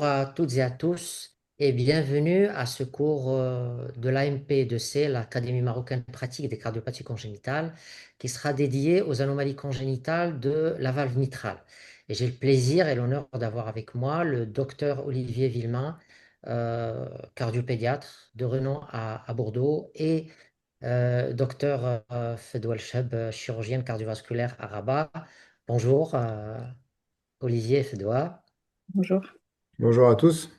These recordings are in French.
à toutes et à tous et bienvenue à ce cours de l'AMP2C, l'Académie marocaine pratique des cardiopathies congénitales, qui sera dédié aux anomalies congénitales de la valve mitrale. Et j'ai le plaisir et l'honneur d'avoir avec moi le docteur Olivier Villemain, cardiopédiatre de renom à Bordeaux, et docteur Fedwa Cheb, chirurgienne cardiovasculaire à Rabat. Bonjour Olivier et Fedwa. Bonjour. Bonjour à tous.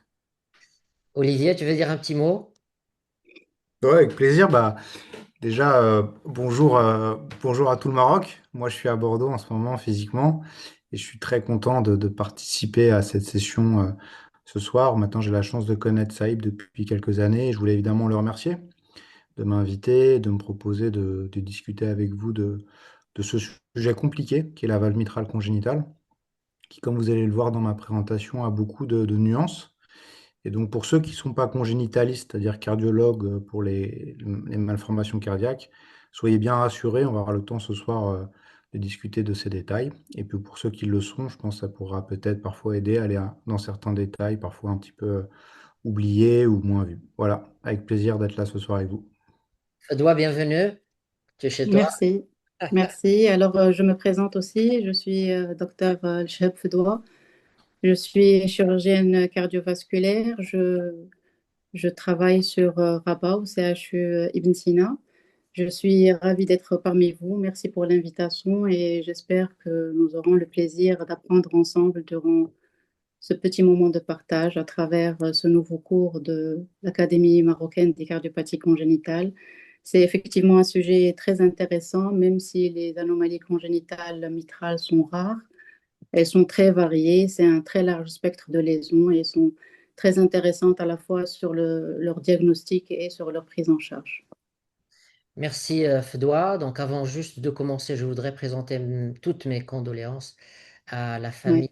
Olivier, tu veux dire un petit mot? Ouais, avec plaisir. Déjà, bonjour, bonjour à tout le Maroc. Moi, je suis à Bordeaux en ce moment physiquement et je suis très content de participer à cette session ce soir. Maintenant, j'ai la chance de connaître Saïd depuis quelques années et je voulais évidemment le remercier de m'inviter, de me proposer de discuter avec vous de ce sujet compliqué qui est la valve mitrale congénitale, qui, comme vous allez le voir dans ma présentation, a beaucoup de nuances. Et donc, pour ceux qui ne sont pas congénitalistes, c'est-à-dire cardiologues pour les malformations cardiaques, soyez bien rassurés, on va avoir le temps ce soir de discuter de ces détails. Et puis pour ceux qui le seront, je pense que ça pourra peut-être parfois aider à aller dans certains détails, parfois un petit peu oubliés ou moins vus. Voilà, avec plaisir d'être là ce soir avec vous. Fedwa, bienvenue. Tu es chez toi? Merci. Merci. Alors, je me présente aussi. Je suis docteur Cheb Fedwa. Je suis chirurgienne cardiovasculaire. Je travaille sur Rabat au CHU Ibn Sina. Je suis ravie d'être parmi vous. Merci pour l'invitation et j'espère que nous aurons le plaisir d'apprendre ensemble durant ce petit moment de partage à travers ce nouveau cours de l'Académie marocaine des cardiopathies congénitales. C'est effectivement un sujet très intéressant, même si les anomalies congénitales mitrales sont rares. Elles sont très variées, c'est un très large spectre de lésions et sont très intéressantes à la fois sur leur diagnostic et sur leur prise en charge. Merci Fedwa. Donc avant juste de commencer, je voudrais présenter toutes mes condoléances à la Oui, famille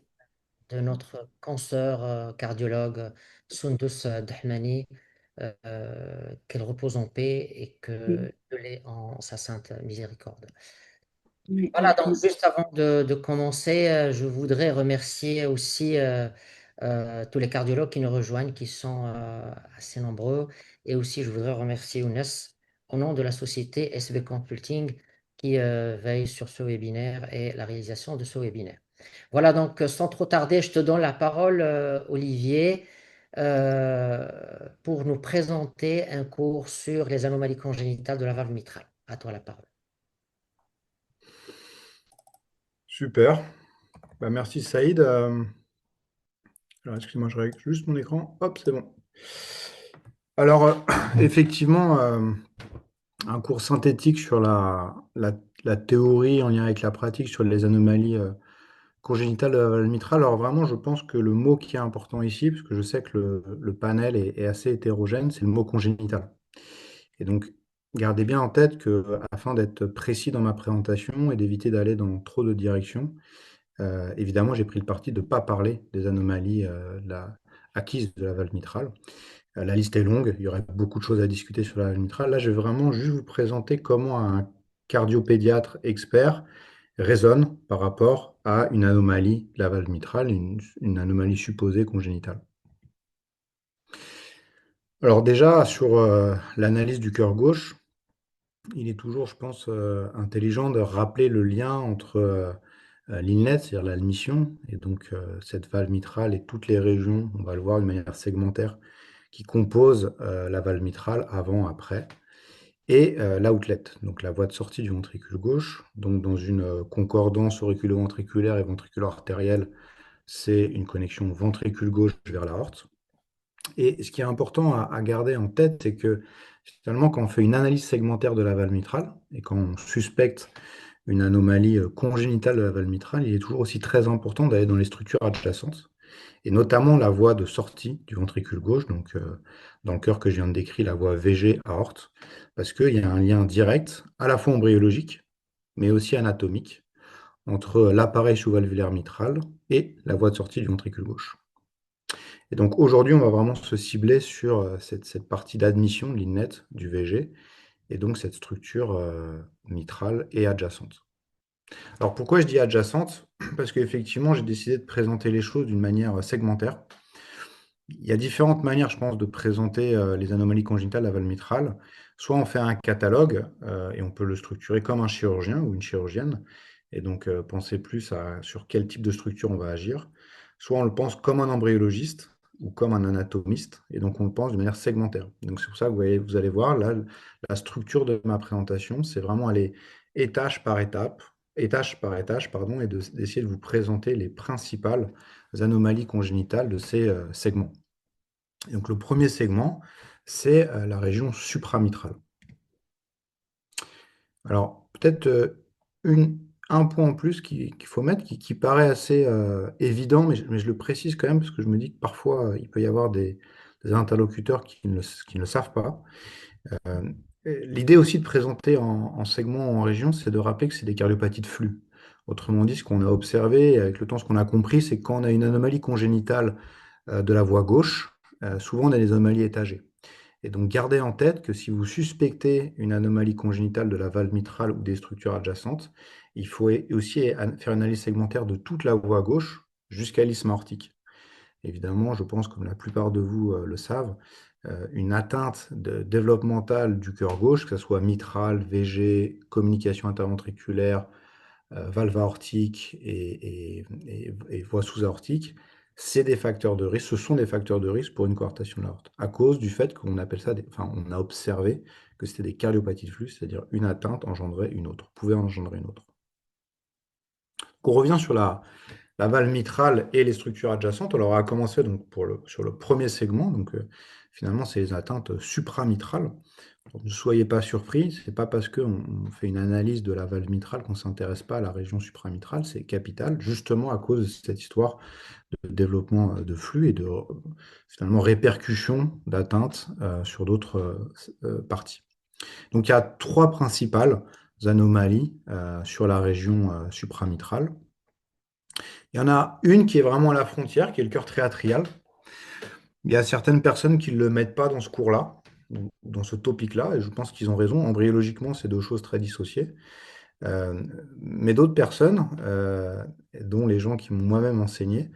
de notre consoeur cardiologue Sundus Dahmani, qu'elle repose en paix et que Dieu l'ait en sa sainte miséricorde. oui, Voilà, oui, donc oui. juste avant de commencer, je voudrais remercier aussi tous les cardiologues qui nous rejoignent, qui sont assez nombreux. Et aussi, je voudrais remercier Younes au nom de la société SB Consulting qui veille sur ce webinaire et la réalisation de ce webinaire. Voilà, donc sans trop tarder, je te donne la parole, Olivier, euh, pour nous présenter un cours sur les anomalies congénitales de la valve mitrale. À toi la parole. Super. Merci Saïd. Alors, excusez-moi, je règle juste mon écran. Hop, c'est bon. Alors, effectivement, un cours synthétique sur la théorie en lien avec la pratique sur les anomalies congénitales de la valve mitrale. Alors vraiment, je pense que le mot qui est important ici, parce que je sais que le panel est assez hétérogène, c'est le mot congénital. Et donc, gardez bien en tête que, afin d'être précis dans ma présentation et d'éviter d'aller dans trop de directions, évidemment, j'ai pris le parti de ne pas parler des anomalies acquises de la valve mitrale. La liste est longue, il y aurait beaucoup de choses à discuter sur la valve mitrale. Là, je vais vraiment juste vous présenter comment un cardiopédiatre expert raisonne par rapport à une anomalie de la valve mitrale, une anomalie supposée congénitale. Alors déjà, sur l'analyse du cœur gauche, il est toujours, je pense, intelligent de rappeler le lien entre l'inlet, c'est-à-dire l'admission, et donc cette valve mitrale et toutes les régions, on va le voir de manière segmentaire, qui composent la valve mitrale avant, après, et l'outlet, donc la voie de sortie du ventricule gauche. Donc dans une concordance auriculo-ventriculaire et ventriculo-artérielle, c'est une connexion ventricule gauche vers l'aorte. Et ce qui est important à garder en tête, c'est que finalement, quand on fait une analyse segmentaire de la valve mitrale et quand on suspecte une anomalie congénitale de la valve mitrale, il est toujours aussi très important d'aller dans les structures adjacentes, et notamment la voie de sortie du ventricule gauche, donc dans le cœur que je viens de décrire, la voie VG aorte, parce qu'il y a un lien direct, à la fois embryologique, mais aussi anatomique, entre l'appareil sous-valvulaire mitral et la voie de sortie du ventricule gauche. Et donc aujourd'hui, on va vraiment se cibler sur cette partie d'admission de l'inlet du VG, et donc cette structure mitrale et adjacente. Alors pourquoi je dis adjacente? Parce qu'effectivement, j'ai décidé de présenter les choses d'une manière segmentaire. il y a différentes manières, je pense, de présenter les anomalies congénitales de la valve mitrale. Soit on fait un catalogue et on peut le structurer comme un chirurgien ou une chirurgienne, et donc penser plus sur quel type de structure on va agir. Soit on le pense comme un embryologiste ou comme un anatomiste, et donc on le pense de manière segmentaire. Donc c'est pour ça que vous allez voir, là, la structure de ma présentation, c'est vraiment aller étage par étage, pardon, et d'essayer de vous présenter les principales anomalies congénitales de ces segments. Et donc le premier segment, c'est la région supramitrale. Alors peut-être un point en plus qu'il faut mettre, qui paraît assez évident, mais je le précise quand même parce que je me dis que parfois il peut y avoir des interlocuteurs qui ne le savent pas. Euh, L'idée aussi de présenter en segment ou en région, c'est de rappeler que c'est des cardiopathies de flux. Autrement dit, ce qu'on a observé, et avec le temps, ce qu'on a compris, c'est que quand on a une anomalie congénitale de la voie gauche, souvent on a des anomalies étagées. Et donc gardez en tête que si vous suspectez une anomalie congénitale de la valve mitrale ou des structures adjacentes, il faut aussi faire une analyse segmentaire de toute la voie gauche jusqu'à l'isthme aortique. Évidemment, je pense, comme la plupart de vous le savent, une atteinte développementale du cœur gauche, que ce soit mitral, VG, communication interventriculaire, valve aortique et voie sous-aortique, c'est des facteurs de risque, ce sont des facteurs de risque pour une coarctation de l'aorte, à cause du fait qu'on appelle ça, enfin, on a observé que c'était des cardiopathies de flux, c'est-à-dire une atteinte engendrait une autre, pouvait engendrer une autre. Donc on revient sur la valve mitrale et les structures adjacentes. Alors, on va commencer donc sur le premier segment. Donc, finalement, c'est les atteintes supramitrales. Donc, ne soyez pas surpris, ce n'est pas parce qu'on fait une analyse de la valve mitrale qu'on ne s'intéresse pas à la région supramitrale, c'est capital, justement à cause de cette histoire de développement de flux et de finalement répercussion d'atteinte sur d'autres parties. Donc, il y a trois principales anomalies sur la région supramitrale. Il y en a une qui est vraiment à la frontière, qui est le cœur triatrial. Il y a certaines personnes qui ne le mettent pas dans ce cours-là, dans ce topic-là, et je pense qu'ils ont raison. Embryologiquement, c'est deux choses très dissociées. Euh, mais d'autres personnes, dont les gens qui m'ont moi-même enseigné,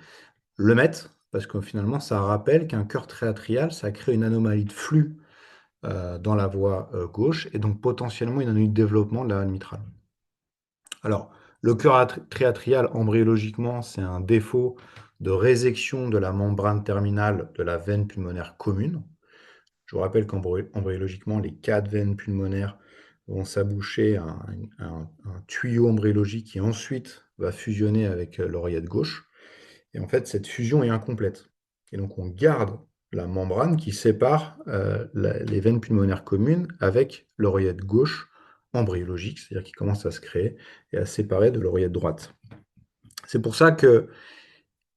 le mettent, parce que finalement, ça rappelle qu'un cœur triatrial, ça crée une anomalie de flux dans la voie gauche, et donc potentiellement une anomalie de développement de la valve mitrale. Alors, le cœur triatrial, embryologiquement, c'est un défaut de résection de la membrane terminale de la veine pulmonaire commune. Je vous rappelle qu'embryologiquement, les quatre veines pulmonaires vont s'aboucher à un tuyau embryologique qui ensuite va fusionner avec l'oreillette gauche. Et en fait, cette fusion est incomplète. Et donc, on garde la membrane qui sépare les veines pulmonaires communes avec l'oreillette gauche embryologique, c'est-à-dire qui commence à se créer et à se séparer de l'oreillette droite. C'est pour ça que,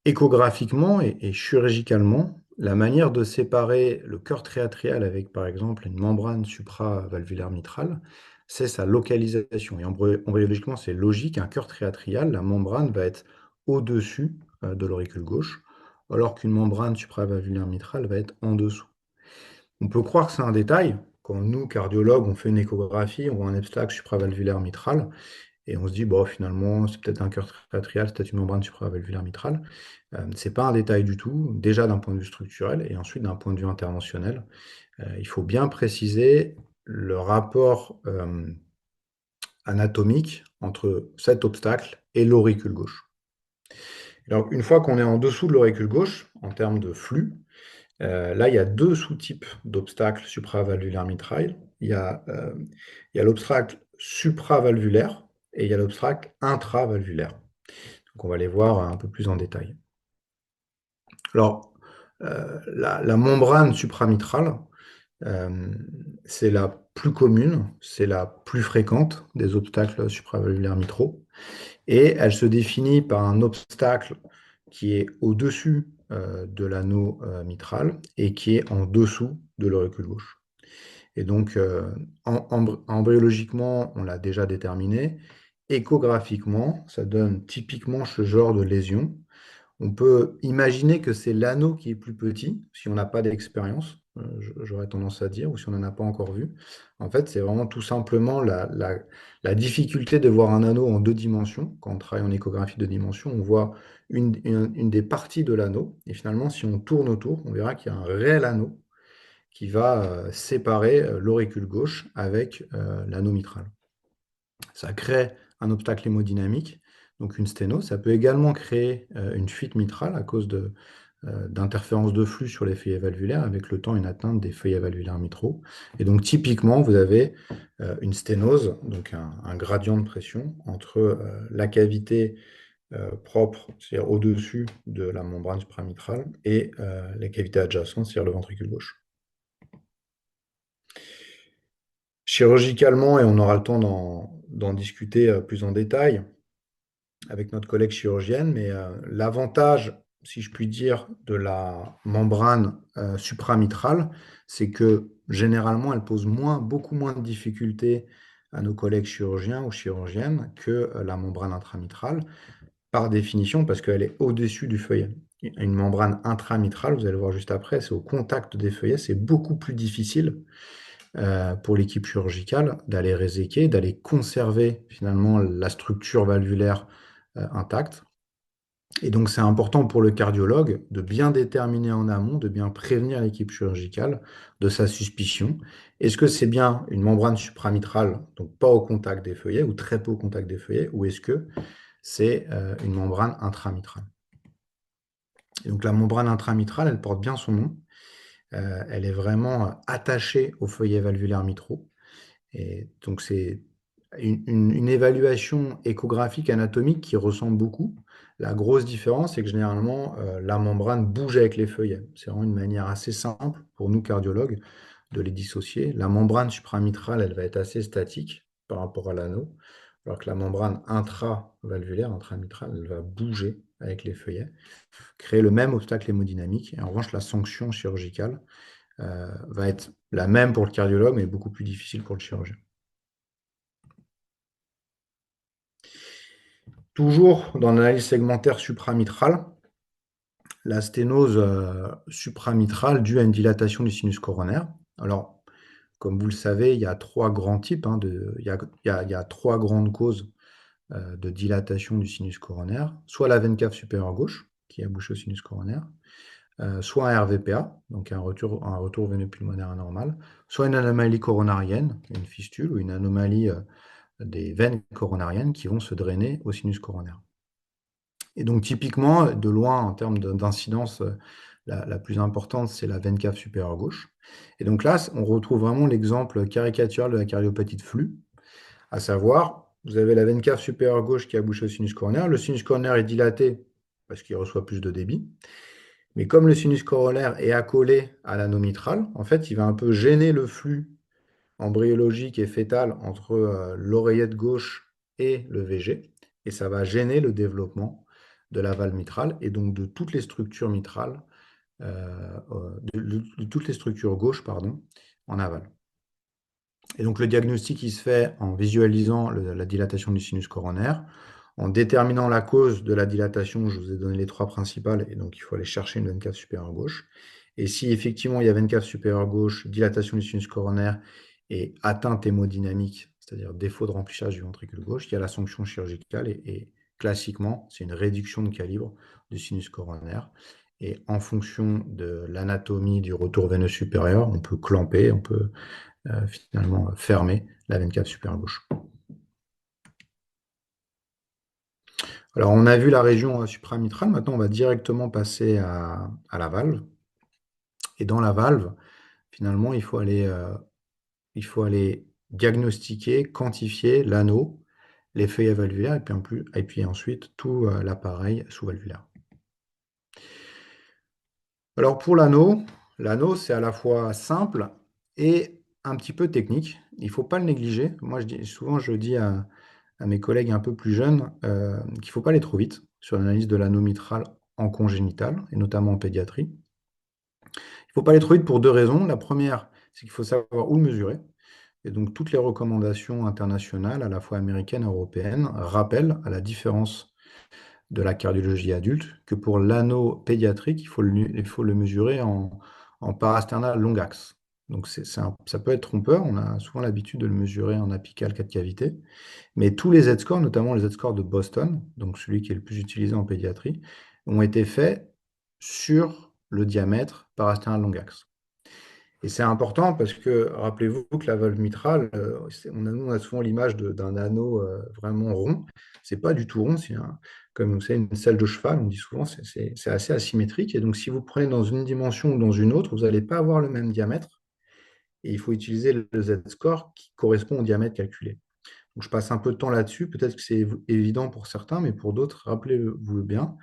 échographiquement et chirurgicalement, la manière de séparer le cœur triatrial avec, par exemple, une membrane supravalvulaire mitrale, c'est sa localisation. Et embryologiquement, c'est logique, un cœur triatrial, la membrane va être au-dessus de l'auricule gauche, alors qu'une membrane supravalvulaire mitrale va être en dessous. On peut croire que c'est un détail. Quand nous, cardiologues, on fait une échographie, on voit un obstacle supravalvulaire mitral, et on se dit, bon, finalement, c'est peut-être un cœur triatrial, c'est peut-être une membrane supravalvulaire mitrale. Ce n'est pas un détail du tout, déjà d'un point de vue structurel, et ensuite d'un point de vue interventionnel. Il faut bien préciser le rapport anatomique entre cet obstacle et l'auricule gauche. Alors, une fois qu'on est en dessous de l'auricule gauche, en termes de flux, là, il y a deux sous-types d'obstacles supravalvulaires mitral. Il y a l'obstacle supravalvulaire et il y a l'obstacle intravalvulaire. Donc, on va les voir un peu plus en détail. Alors, la membrane supramitrale, c'est la plus commune, c'est la plus fréquente des obstacles supravalvulaires mitraux. Et elle se définit par un obstacle qui est au-dessus de l'anneau mitral et qui est en dessous de l'auricule gauche. Et donc, embryologiquement, on l'a déjà déterminé. Échographiquement, ça donne typiquement ce genre de lésion. On peut imaginer que c'est l'anneau qui est plus petit, si on n'a pas d'expérience. j'aurais tendance à dire, ou si on n'en a pas encore vu. En fait, c'est vraiment tout simplement la difficulté de voir un anneau en deux dimensions. Quand on travaille en échographie de dimension, on voit une des parties de l'anneau, et finalement, si on tourne autour, on verra qu'il y a un réel anneau qui va séparer l'auricule gauche avec l'anneau mitral. Ça crée un obstacle hémodynamique, donc une sténose. Ça peut également créer une fuite mitrale à cause d'interférences de flux sur les feuillets valvulaires, avec le temps une atteinte des feuillets valvulaires mitraux. Et donc typiquement, vous avez une sténose, donc un gradient de pression entre la cavité propre, c'est-à-dire au-dessus de la membrane supramitrale, et les cavités adjacentes, c'est-à-dire le ventricule gauche. Chirurgicalement, et on aura le temps d'en discuter plus en détail avec notre collègue chirurgienne, mais l'avantage, si je puis dire, de la membrane supramitrale, c'est que généralement, elle pose beaucoup moins de difficultés à nos collègues chirurgiens ou chirurgiennes que la membrane intramitrale, par définition, parce qu'elle est au-dessus du feuillet. Une membrane intramitrale, vous allez voir juste après, c'est au contact des feuillets, c'est beaucoup plus difficile pour l'équipe chirurgicale d'aller réséquer, d'aller conserver finalement la structure valvulaire intacte. Et donc c'est important pour le cardiologue de bien déterminer en amont, de bien prévenir l'équipe chirurgicale de sa suspicion. Est-ce que c'est bien une membrane supramitrale, donc pas au contact des feuillets ou très peu au contact des feuillets, ou est-ce que c'est une membrane intramitrale? Et donc la membrane intramitrale, elle porte bien son nom. Elle est vraiment attachée aux feuillets valvulaires mitraux. Et donc, c'est une évaluation échographique anatomique qui ressemble beaucoup. La grosse différence, c'est que généralement, la membrane bouge avec les feuillets. C'est vraiment une manière assez simple pour nous, cardiologues, de les dissocier. La membrane supramitrale, elle va être assez statique par rapport à l'anneau, alors que la membrane intravalvulaire, intramitrale, elle va bouger avec les feuillets, créer le même obstacle hémodynamique. Et en revanche, la sanction chirurgicale va être la même pour le cardiologue, mais beaucoup plus difficile pour le chirurgien. Toujours dans l'analyse segmentaire supramitrale, la sténose supramitrale due à une dilatation du sinus coronaire. Alors, comme vous le savez, il y a trois grands types, il y a trois grandes causes de dilatation du sinus coronaire. Soit la veine cave supérieure gauche, qui a bouché au sinus coronaire, soit un RVPA, donc un retour veineux pulmonaire anormal, soit une anomalie coronarienne, une fistule ou une anomalie des veines coronariennes qui vont se drainer au sinus coronaire. Et donc typiquement, de loin, en termes d'incidence, la plus importante, c'est la veine cave supérieure gauche. Et donc là, on retrouve vraiment l'exemple caricatural de la cardiopathie de flux, à savoir, vous avez la veine cave supérieure gauche qui a bouché au sinus coronaire. Le sinus coronaire est dilaté parce qu'il reçoit plus de débit. Mais comme le sinus coronaire est accolé à l'anneau mitral, en fait, il va un peu gêner le flux embryologique et fœtal entre l'oreillette gauche et le VG, et ça va gêner le développement de la valve mitrale et donc de toutes les structures mitrales, de toutes les structures gauches, pardon, en aval. Et donc le diagnostic, il se fait en visualisant la dilatation du sinus coronaire, en déterminant la cause de la dilatation. Je vous ai donné les trois principales, et donc il faut aller chercher une veine cave supérieure gauche. Et si effectivement il y a veine cave supérieure gauche, dilatation du sinus coronaire et atteinte hémodynamique, c'est-à-dire défaut de remplissage du ventricule gauche, il y a la sanction chirurgicale, et classiquement, c'est une réduction de calibre du sinus coronaire. Et en fonction de l'anatomie du retour veineux supérieur, on peut clamper, on peut finalement fermer la veine cave supérieure gauche. Alors, on a vu la région supramitrale. Maintenant, on va directement passer à la valve. Et dans la valve, finalement, il faut aller diagnostiquer, quantifier l'anneau, les feuillets valvulaires, et puis ensuite tout l'appareil sous-valvulaire. Alors, pour l'anneau, c'est à la fois simple et un petit peu technique. Il ne faut pas le négliger. Moi, souvent, je dis à mes collègues un peu plus jeunes qu'il ne faut pas aller trop vite sur l'analyse de l'anneau mitral en congénital, et notamment en pédiatrie. Il ne faut pas aller trop vite pour deux raisons. La première, c'est qu'il faut savoir où le mesurer. Et donc, toutes les recommandations internationales, à la fois américaines et européennes, rappellent, à la différence de la cardiologie adulte, que pour l'anneau pédiatrique, il faut le mesurer en en parasternal long axe. Donc, ça peut être trompeur. On a souvent l'habitude de le mesurer en apical 4 cavités. Mais tous les Z-scores, notamment les Z-scores de Boston, donc celui qui est le plus utilisé en pédiatrie, ont été faits sur le diamètre parasternal long axe. Et c'est important parce que, rappelez-vous que la valve mitrale, on a souvent l'image d'un anneau vraiment rond. C'est pas du tout rond, comme vous savez, une selle de cheval, on dit souvent, c'est assez asymétrique. Et donc, si vous prenez dans une dimension ou dans une autre, vous n'allez pas avoir le même diamètre. Et il faut utiliser le Z-score qui correspond au diamètre calculé. Donc, je passe un peu de temps là-dessus. Peut-être que c'est évident pour certains, mais pour d'autres, rappelez-vous bien.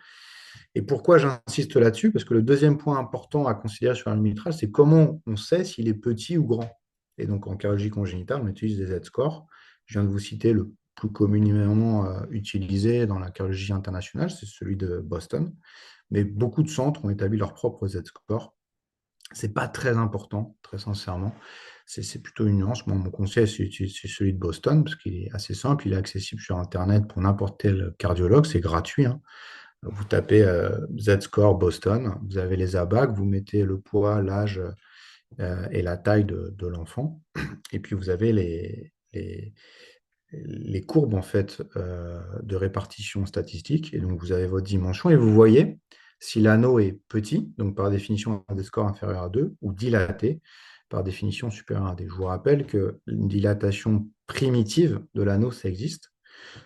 Et pourquoi j'insiste là-dessus? Parce que le deuxième point important à considérer sur un mitral, c'est comment on sait s'il est petit ou grand. Et donc, en cardiologie congénitale, on utilise des Z-scores. Je viens de vous citer le plus communément utilisé dans la cardiologie internationale, c'est celui de Boston. Mais beaucoup de centres ont établi leurs propres Z-scores. Ce n'est pas très important, très sincèrement. C'est plutôt une nuance. Moi, mon conseil, c'est celui de Boston, parce qu'il est assez simple. Il est accessible sur Internet pour n'importe quel cardiologue. C'est gratuit, hein. Vous tapez Z-score Boston, vous avez les ABAC, vous mettez le poids, l'âge et la taille de l'enfant. Et puis vous avez les courbes en fait, de répartition statistique. Et donc vous avez votre dimension et vous voyez si l'anneau est petit, donc par définition un des scores inférieur à 2, ou dilaté, par définition supérieur à 1. Je vous rappelle qu'une dilatation primitive de l'anneau, ça existe.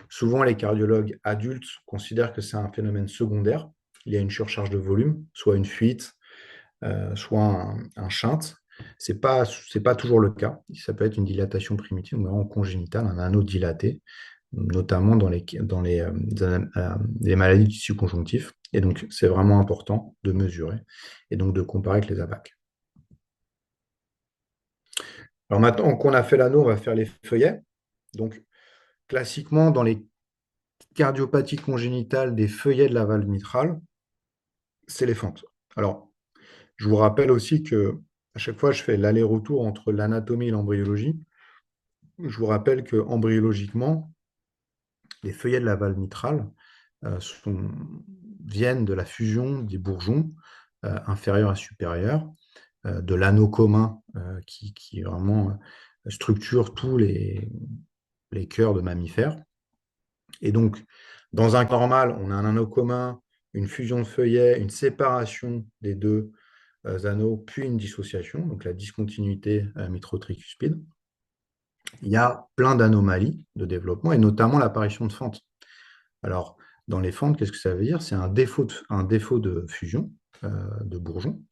Souvent, les cardiologues adultes considèrent que c'est un phénomène secondaire. Il y a une surcharge de volume, soit une fuite, soit un shunt. Ce n'est pas toujours le cas. Ça peut être une dilatation primitive, vraiment congénitale, un anneau dilaté, notamment dans les maladies du tissu conjonctif. Et donc, c'est vraiment important de mesurer et donc de comparer avec les ABAC. Alors maintenant qu'on a fait l'anneau, on va faire les feuillets. Donc, classiquement, dans les cardiopathies congénitales des feuillets de la valve mitrale, c'est les fentes. Alors, je vous rappelle aussi que à chaque fois, je fais l'aller-retour entre l'anatomie et l'embryologie. Je vous rappelle que embryologiquement, les feuillets de la valve mitrale viennent de la fusion des bourgeons inférieurs et supérieurs, de l'anneau commun qui vraiment structure tous les cœurs de mammifères. Et donc, dans un cas normal, on a un anneau commun, une fusion de feuillets, une séparation des deux anneaux, puis une dissociation, donc la discontinuité mitro-tricuspide. Il y a plein d'anomalies de développement, et notamment l'apparition de fentes. Alors, dans les fentes, qu'est-ce que ça veut dire? C'est un défaut de fusion de bourgeons.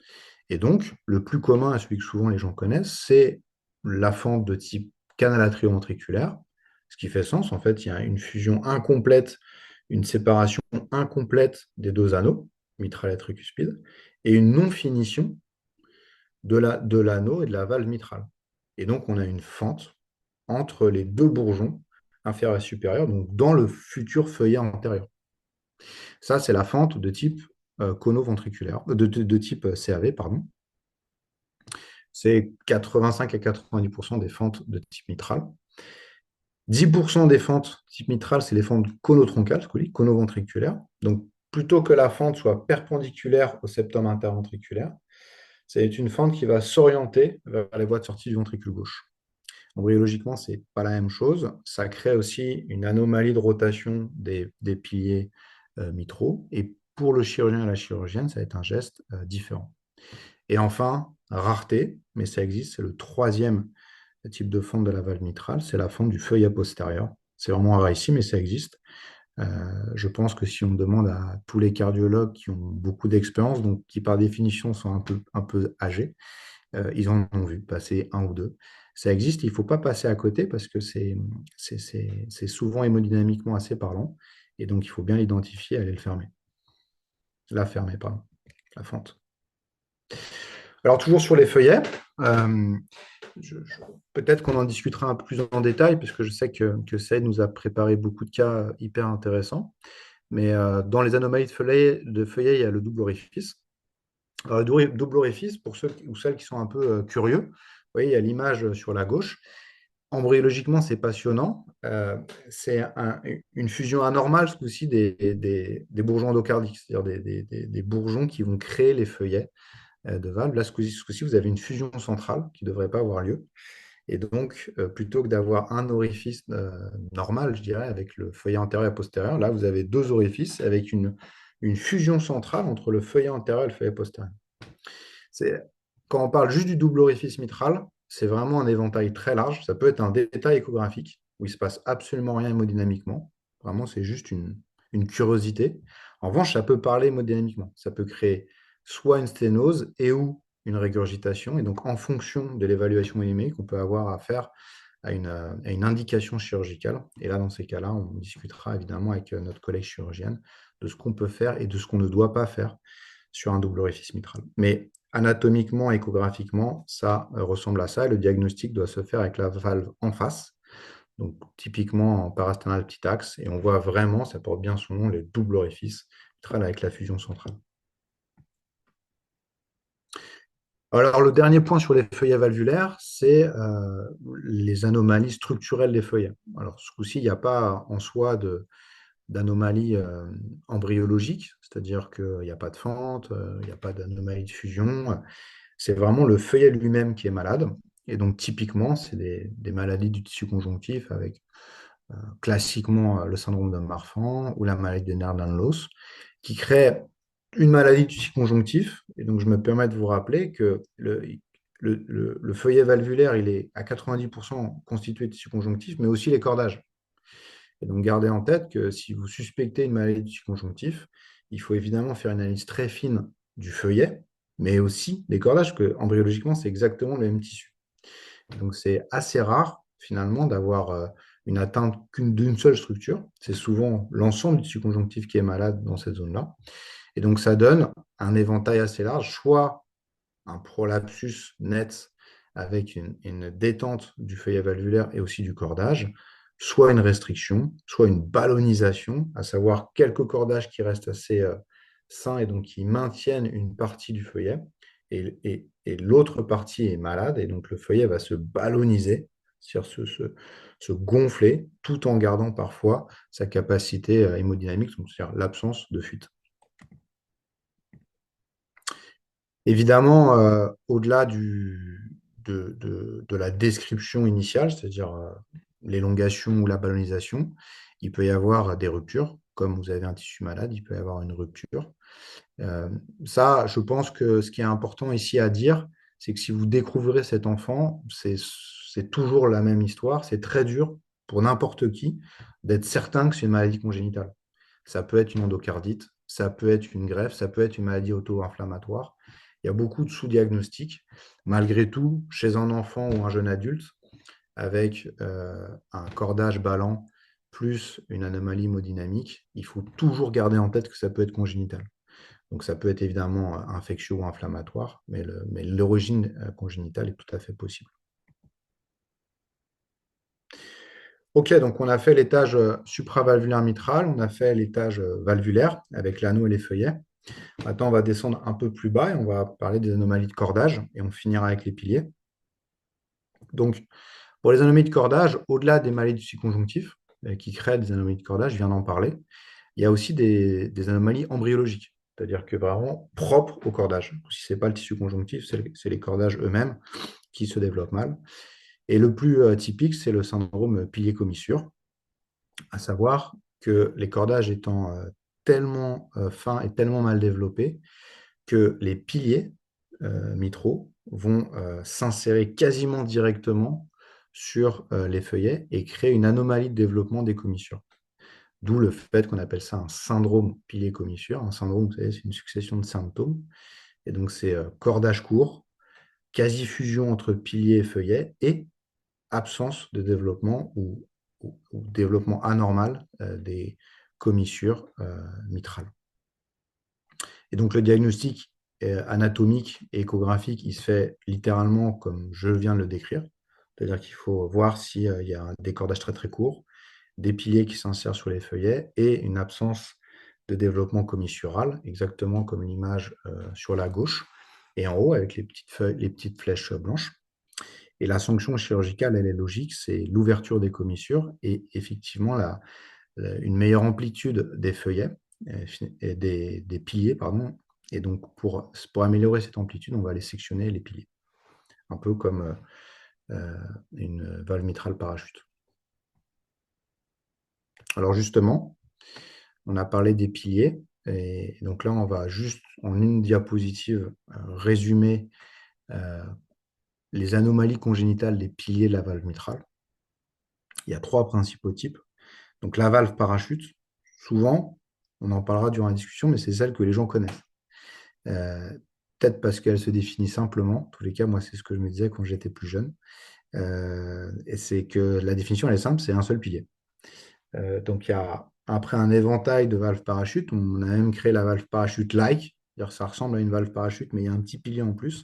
Et donc, le plus commun, et celui que souvent les gens connaissent, c'est la fente de type canal atrioventriculaire, ce qui fait sens. En fait, il y a une fusion incomplète, une séparation incomplète des deux anneaux, mitral et tricuspide, et une non-finition de l'anneau et de la valve mitrale. Et donc, on a une fente entre les deux bourgeons inférieur et supérieur, donc dans le futur feuillet antérieur. Ça, c'est la fente de type cono-ventriculaire, de type CAV, pardon. C'est 85 à 90% des fentes de type mitral. 10% des fentes type mitral, c'est les fentes conotroncales, conoventriculaires. Donc, plutôt que la fente soit perpendiculaire au septum interventriculaire, c'est une fente qui va s'orienter vers les voies de sortie du ventricule gauche. Embryologiquement, ce n'est pas la même chose. Ça crée aussi une anomalie de rotation des piliers mitraux. Et pour le chirurgien et la chirurgienne, ça va être un geste différent. Et enfin, rareté, mais ça existe, c'est le troisième type de fente de la valve mitrale, c'est la fente du feuillet postérieur. C'est vraiment rare ici, mais ça existe. Je pense que si on demande à tous les cardiologues qui ont beaucoup d'expérience, donc qui par définition sont un peu âgés, ils en ont vu passer un ou deux. Ça existe, il ne faut pas passer à côté parce que c'est souvent hémodynamiquement assez parlant. Et donc, il faut bien l'identifier et aller le fermer. La fermer, pardon, la fente. Alors, toujours sur les feuillets, peut-être qu'on en discutera un peu plus en détail, puisque je sais que Saïd nous a préparé beaucoup de cas hyper intéressants. Mais dans les anomalies de feuillets, il y a le double orifice. Alors, le double orifice, pour ceux ou celles qui sont un peu curieux, vous voyez, il y a l'image sur la gauche. Embryologiquement, c'est passionnant. C'est une fusion anormale, ce coup-ci, des bourgeons endocardiques, c'est-à-dire des bourgeons qui vont créer les feuillets de valve. Là, ce coup-ci, vous avez une fusion centrale qui ne devrait pas avoir lieu. Et donc, plutôt que d'avoir un orifice normal, je dirais, avec le feuillet antérieur et postérieur, là, vous avez deux orifices avec une fusion centrale entre le feuillet antérieur et le feuillet postérieur. Quand on parle juste du double orifice mitral, c'est vraiment un éventail très large. Ça peut être un détail échographique où il ne se passe absolument rien hémodynamiquement. Vraiment, c'est juste une curiosité. En revanche, ça peut parler hémodynamiquement. Ça peut créer soit une sténose et ou une régurgitation. Et donc, en fonction de l'évaluation hémodynamique, on peut avoir affaire à une indication chirurgicale. Et là, dans ces cas-là, on discutera évidemment avec notre collègue chirurgienne de ce qu'on peut faire et de ce qu'on ne doit pas faire sur un double orifice mitral. Mais anatomiquement, échographiquement, ça ressemble à ça. Et le diagnostic doit se faire avec la valve en face, donc typiquement en parasternal petit axe. Et on voit vraiment, ça porte bien son nom, les doubles orifices mitral avec la fusion centrale. Alors, le dernier point sur les feuillets valvulaires, c'est les anomalies structurelles des feuillets. Alors, ce coup-ci, il n'y a pas en soi d'anomalie embryologique, c'est-à-dire qu'il n'y a pas de fente, il n'y a pas d'anomalie de fusion. C'est vraiment le feuillet lui-même qui est malade. Et donc, typiquement, c'est des maladies du tissu conjonctif avec classiquement le syndrome de Marfan ou la maladie des nerfs de l'os, qui créent une maladie du tissu conjonctif. Et donc, je me permets de vous rappeler que le feuillet valvulaire, il est à 90% constitué de tissu conjonctif, mais aussi les cordages. Et donc, gardez en tête que si vous suspectez une maladie du tissu conjonctif, il faut évidemment faire une analyse très fine du feuillet, mais aussi des cordages, parce que embryologiquement, c'est exactement le même tissu. Donc, c'est assez rare, finalement, d'avoir une atteinte d'une seule structure. C'est souvent l'ensemble du tissu conjonctif qui est malade dans cette zone-là. Et donc, ça donne un éventail assez large, soit un prolapsus net avec une détente du feuillet valvulaire et aussi du cordage, soit une restriction, soit une ballonisation, à savoir quelques cordages qui restent assez sains et donc qui maintiennent une partie du feuillet, et l'autre partie est malade, et donc le feuillet va se balloniser, c'est-à-dire se gonfler, tout en gardant parfois sa capacité hémodynamique, c'est-à-dire l'absence de fuite. Évidemment, au-delà de la description initiale, c'est-à-dire l'élongation ou la ballonisation, il peut y avoir des ruptures. Comme vous avez un tissu malade, il peut y avoir une rupture. Ça, je pense que ce qui est important ici à dire, c'est que si vous découvrez cet enfant, c'est toujours la même histoire. C'est très dur pour n'importe qui d'être certain que c'est une maladie congénitale. Ça peut être une endocardite, ça peut être une greffe, ça peut être une maladie auto-inflammatoire. Il y a beaucoup de sous-diagnostics. Malgré tout, chez un enfant ou un jeune adulte, avec un cordage ballant plus une anomalie hémodynamique, il faut toujours garder en tête que ça peut être congénital. Donc ça peut être évidemment infectieux ou inflammatoire, mais l'origine congénitale est tout à fait possible. Ok, donc on a fait l'étage supravalvulaire mitral, on a fait l'étage valvulaire avec l'anneau et les feuillets. Maintenant, on va descendre un peu plus bas et on va parler des anomalies de cordage et on finira avec les piliers. Donc, pour les anomalies de cordage, au-delà des maladies du tissu conjonctif qui créent des anomalies de cordage, je viens d'en parler, il y a aussi des anomalies embryologiques, c'est-à-dire que vraiment propres au cordage. Si ce n'est pas le tissu conjonctif, c'est les cordages eux-mêmes qui se développent mal. Et le plus typique, c'est le syndrome pilier-commissure, à savoir que les cordages étant tellement fins et tellement mal développés que les piliers mitraux vont s'insérer quasiment directement sur les feuillets et créer une anomalie de développement des commissures. D'où le fait qu'on appelle ça un syndrome pilier-commissure. Un syndrome, vous savez, c'est une succession de symptômes. Et donc, c'est cordage court, quasi-fusion entre pilier et feuillet et absence de développement ou développement anormal des commissures mitrales. Et donc, le diagnostic anatomique et échographique, il se fait littéralement comme je viens de le décrire. C'est-à-dire qu'il faut voir s'il y a des cordages très très courts, des piliers qui s'insèrent sur les feuillets et une absence de développement commissural, exactement comme l'image sur la gauche, et en haut avec les petites flèches blanches. Et la sanction chirurgicale, elle est logique, c'est l'ouverture des commissures et effectivement une meilleure amplitude des feuillets et des piliers, pardon, Et donc, pour améliorer cette amplitude, on va aller sectionner les piliers, un peu comme une valve mitrale parachute. Alors justement, on a parlé des piliers, et donc là, on va juste, en une diapositive, résumer les anomalies congénitales des piliers de la valve mitrale. Il y a 3 principaux types. Donc la valve parachute, souvent, on en parlera durant la discussion, mais c'est celle que les gens connaissent. Euh, Peut-être parce qu'elle se définit simplement. En tous les cas, moi, c'est ce que je me disais quand j'étais plus jeune. Et c'est que la définition, elle est simple, c'est un seul pilier. Donc, il y a, après un éventail de valves parachute, on a même créé la valve parachute-like. C'est-à-dire ça ressemble à une valve parachute, mais il y a un petit pilier en plus.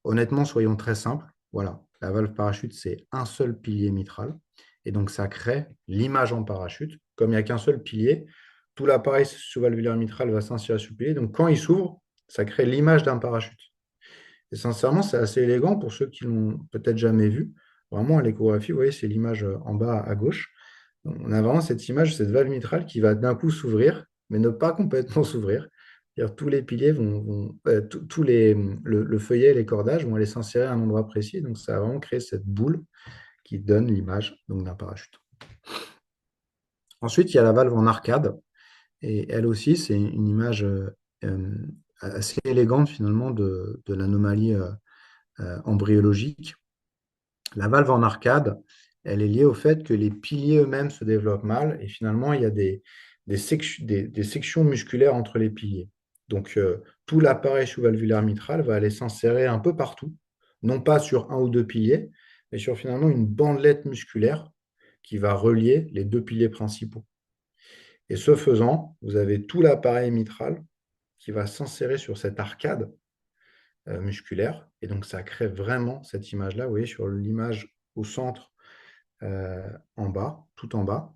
Honnêtement, soyons très simples. Voilà, la valve parachute, c'est un seul pilier mitral. Et donc, ça crée l'image en parachute. Comme il n'y a qu'un seul pilier, tout l'appareil sous-valvulaire mitral va s'insérer sur le pilier. Donc, quand il s'ouvre, ça crée l'image d'un parachute. Et sincèrement, c'est assez élégant pour ceux qui l'ont peut-être jamais vu. Vraiment, à l'échographie, vous voyez, c'est l'image en bas à gauche. On a vraiment cette image, cette valve mitrale qui va d'un coup s'ouvrir, mais ne pas complètement s'ouvrir. C'est-à-dire tous les piliers tous le feuillet et les cordages vont aller s'insérer à un endroit précis. Donc, ça va vraiment créer cette boule qui donne l'image d'un parachute. Ensuite, il y a la valve en arcade. Et elle aussi, c'est une image euh, assez élégante finalement de l'anomalie embryologique. La valve en arcade, elle est liée au fait que les piliers eux-mêmes se développent mal et finalement, il y a des sections musculaires entre les piliers. Donc, tout l'appareil sous-valvulaire mitral va aller s'insérer un peu partout, non pas sur un ou deux piliers, mais sur finalement une bandelette musculaire qui va relier les deux piliers principaux. Et ce faisant, vous avez tout l'appareil mitral qui va s'insérer sur cette arcade musculaire. Et donc, ça crée vraiment cette image-là. Vous voyez, sur l'image au centre, en bas, tout en bas,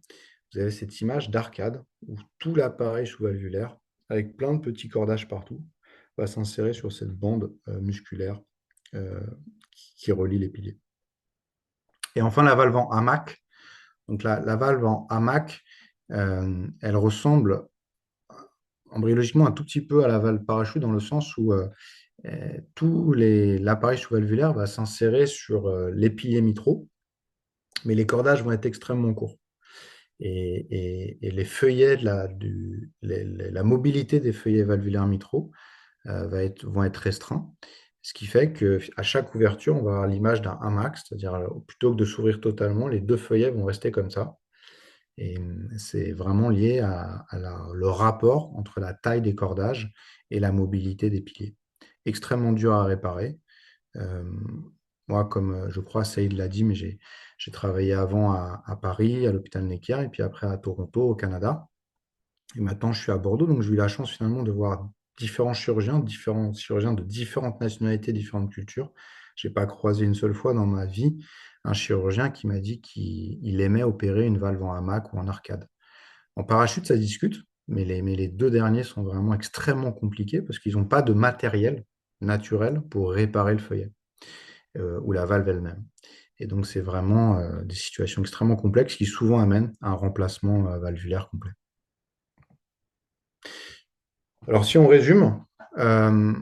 vous avez cette image d'arcade où tout l'appareil sous-valvulaire, avec plein de petits cordages partout, va s'insérer sur cette bande musculaire euh, qui relie les piliers. Et enfin, la valve en hamac. Donc, la valve en hamac, elle ressemble embryologiquement un tout petit peu à la valve parachute dans le sens où l'appareil sous-valvulaire va s'insérer sur les piliers mitraux, mais les cordages vont être extrêmement courts. Et les feuillets, la mobilité des feuillets valvulaires mitraux vont être restreints, ce qui fait qu'à chaque ouverture, on va avoir l'image d'un hamac, c'est-à-dire plutôt que de s'ouvrir totalement, les deux feuillets vont rester comme ça. Et c'est vraiment lié le rapport entre la taille des cordages et la mobilité des piliers. Extrêmement dur à réparer. Euh, Moi, comme je crois Saïd l'a dit, mais j'ai travaillé avant à Paris, à l'hôpital Necker, et puis après à Toronto, au Canada. Et maintenant, je suis à Bordeaux, donc j'ai eu la chance finalement de voir différents chirurgiens de différentes nationalités, différentes cultures. Je n'ai pas croisé une seule fois dans ma vie un chirurgien qui m'a dit qu'il aimait opérer une valve en hamac ou en arcade. En parachute, ça se discute, mais les deux derniers sont vraiment extrêmement compliqués parce qu'ils n'ont pas de matériel naturel pour réparer le feuillet ou la valve elle-même. Et donc, c'est vraiment des situations extrêmement complexes qui souvent amènent à un remplacement valvulaire complet. Alors, si on résume, euh,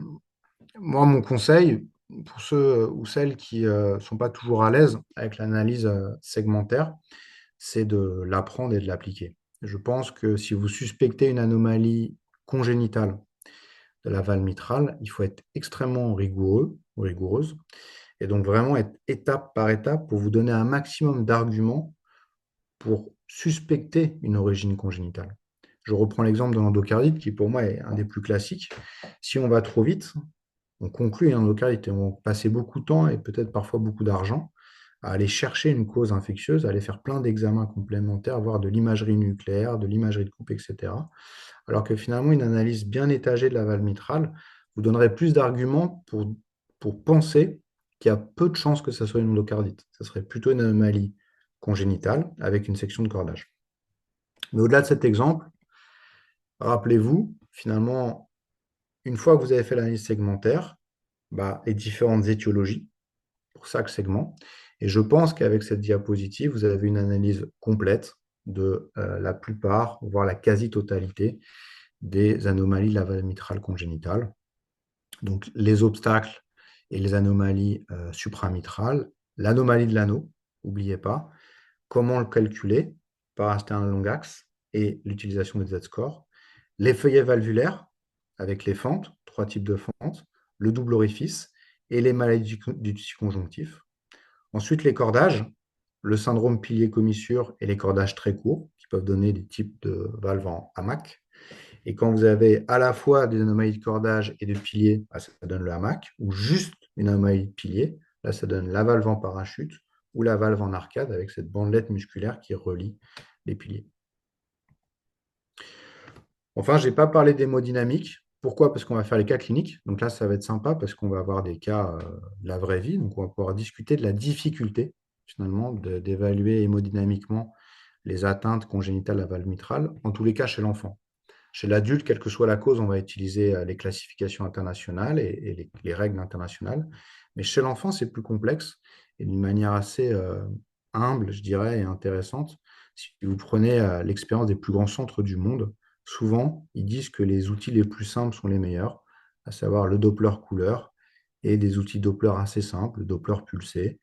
moi, mon conseil, pour ceux ou celles qui ne sont pas toujours à l'aise avec l'analyse segmentaire, c'est de l'apprendre et de l'appliquer. Je pense que si vous suspectez une anomalie congénitale de la valve mitrale, il faut être extrêmement rigoureux ou rigoureuse et donc vraiment être étape par étape pour vous donner un maximum d'arguments pour suspecter une origine congénitale. Je reprends l'exemple de l'endocardite qui pour moi est un des plus classiques. Si on va trop vite, on conclut une endocardite et on va passer beaucoup de temps et peut-être parfois beaucoup d'argent à aller chercher une cause infectieuse, à aller faire plein d'examens complémentaires, voire de l'imagerie nucléaire, de l'imagerie de coupe, etc. Alors que finalement, une analyse bien étagée de la valve mitrale vous donnerait plus d'arguments pour penser qu'il y a peu de chances que ça soit une endocardite. Ça serait plutôt une anomalie congénitale avec une section de cordage. Mais au-delà de cet exemple, rappelez-vous, finalement, une fois que vous avez fait l'analyse segmentaire, les différentes étiologies pour chaque segment. Et je pense qu'avec cette diapositive, vous avez une analyse complète de la plupart, voire la quasi-totalité des anomalies de la valve mitrale congénitale. Donc, les obstacles et les anomalies supramitrales, l'anomalie de l'anneau, n'oubliez pas, comment le calculer par rester un long axe et l'utilisation des Z-scores, les feuillets valvulaires avec les fentes, 3 types de fentes, le double orifice et les maladies du tissu conjonctif. Ensuite, les cordages, le syndrome pilier-commissure et les cordages très courts qui peuvent donner des types de valves en hamac. Et quand vous avez à la fois des anomalies de cordage et de pilier, bah, ça donne le hamac, ou juste une anomalie de pilier, là ça donne la valve en parachute ou la valve en arcade avec cette bandelette musculaire qui relie les piliers. Enfin, je n'ai pas parlé d'hémodynamique. Pourquoi? Parce qu'on va faire les cas cliniques. Donc là, ça va être sympa parce qu'on va avoir des cas de la vraie vie. Donc on va pouvoir discuter de la difficulté finalement d'évaluer hémodynamiquement les atteintes congénitales à la valve mitrale, en tous les cas chez l'enfant. Chez l'adulte, quelle que soit la cause, on va utiliser les classifications internationales et les règles internationales. Mais chez l'enfant, c'est plus complexe et d'une manière assez humble, je dirais, et intéressante. Si vous prenez l'expérience des plus grands centres du monde, souvent, ils disent que les outils les plus simples sont les meilleurs, à savoir le Doppler couleur et des outils Doppler assez simples, le Doppler pulsé.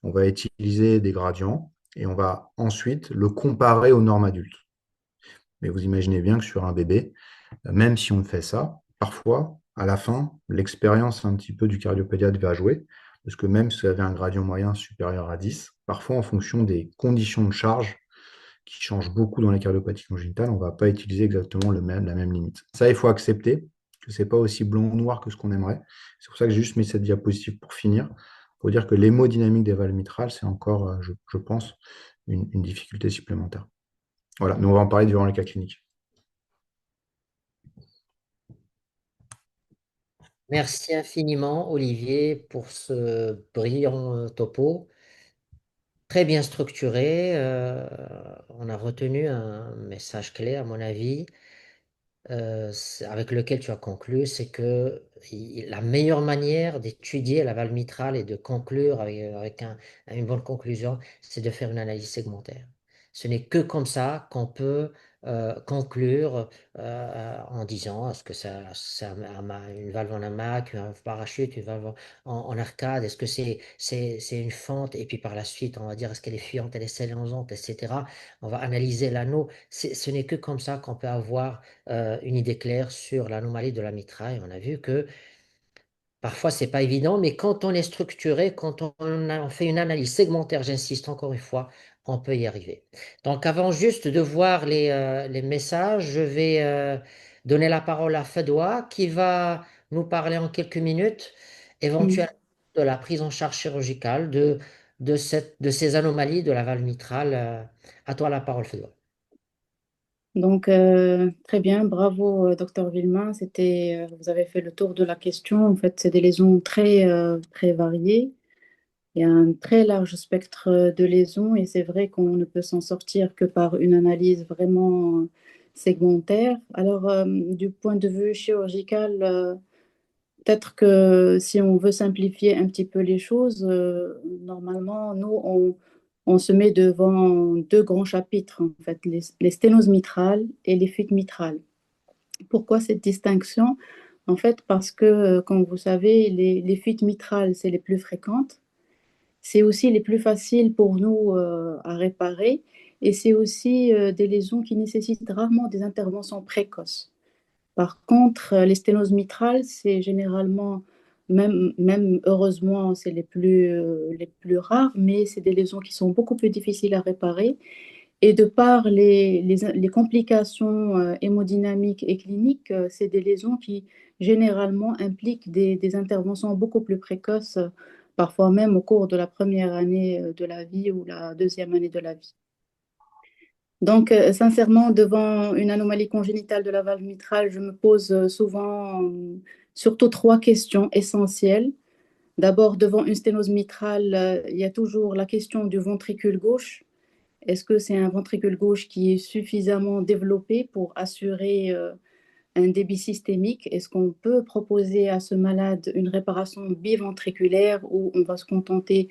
On va utiliser des gradients et on va ensuite le comparer aux normes adultes. Mais vous imaginez bien que sur un bébé, même si on fait ça, parfois, à la fin, l'expérience un petit peu du cardiopédiatre va jouer, parce que même si vous avez un gradient moyen supérieur à 10, parfois en fonction des conditions de charge qui changent beaucoup dans les cardiopathies congénitales, on ne va pas utiliser exactement la même limite. Ça, il faut accepter que ce n'est pas aussi blanc ou noir que ce qu'on aimerait. C'est pour ça que j'ai juste mis cette diapositive pour finir, pour dire que l'hémodynamique des valves mitrales, c'est encore, je pense, une difficulté supplémentaire. Voilà, mais on va en parler durant les cas cliniques. Merci infiniment, Olivier, pour ce brillant topo, très bien structuré. On a retenu un message clé, à mon avis, avec lequel tu as conclu, c'est que la meilleure manière d'étudier la valve mitrale et de conclure avec une bonne conclusion, c'est de faire une analyse segmentaire. Ce n'est que comme ça qu'on peut conclure en disant est-ce que c'est une valve en hamac, une valve parachute, une valve en arcade, est-ce que c'est une fente, et puis par la suite, on va dire est-ce qu'elle est fuyante, elle est saillante, etc. On va analyser l'anneau. Ce n'est que comme ça qu'on peut avoir une idée claire sur l'anomalie de la mitraille. On a vu que parfois, c'est pas évident, mais quand on est structuré, quand on fait une analyse segmentaire, j'insiste encore une fois, on peut y arriver. Donc, avant juste de voir les messages, je vais donner la parole à Fedwa qui va nous parler en quelques minutes, Mm. éventuellement de la prise en charge chirurgicale de ces anomalies de la valve mitrale. À toi la parole, Fedwa. Donc, très bien, bravo, docteur Villemain. Vous avez fait le tour de la question. En fait, c'est des lésions très variées. Il y a un très large spectre de lésions et c'est vrai qu'on ne peut s'en sortir que par une analyse vraiment segmentaire. Alors, du point de vue chirurgical, peut-être que si on veut simplifier un petit peu les choses, normalement, on se met devant deux grands chapitres, en fait, les sténoses mitrales et les fuites mitrales. Pourquoi cette distinction? En fait, parce que, comme vous savez, les fuites mitrales, c'est les plus fréquentes. C'est aussi les plus faciles pour nous à réparer et c'est aussi des lésions qui nécessitent rarement des interventions précoces. Par contre, les sténoses mitrales, c'est généralement, même heureusement, c'est les plus rares, mais c'est des lésions qui sont beaucoup plus difficiles à réparer. Et de par les complications hémodynamiques et cliniques, c'est des lésions qui généralement impliquent des interventions beaucoup plus précoces, parfois même au cours de la première année de la vie ou la deuxième année de la vie. Donc, sincèrement, devant une anomalie congénitale de la valve mitrale, je me pose souvent, surtout trois questions essentielles. D'abord, devant une sténose mitrale, il y a toujours la question du ventricule gauche. Est-ce que c'est un ventricule gauche qui est suffisamment développé pour assurer un débit systémique? Est-ce qu'on peut proposer à ce malade une réparation biventriculaire ou on va se contenter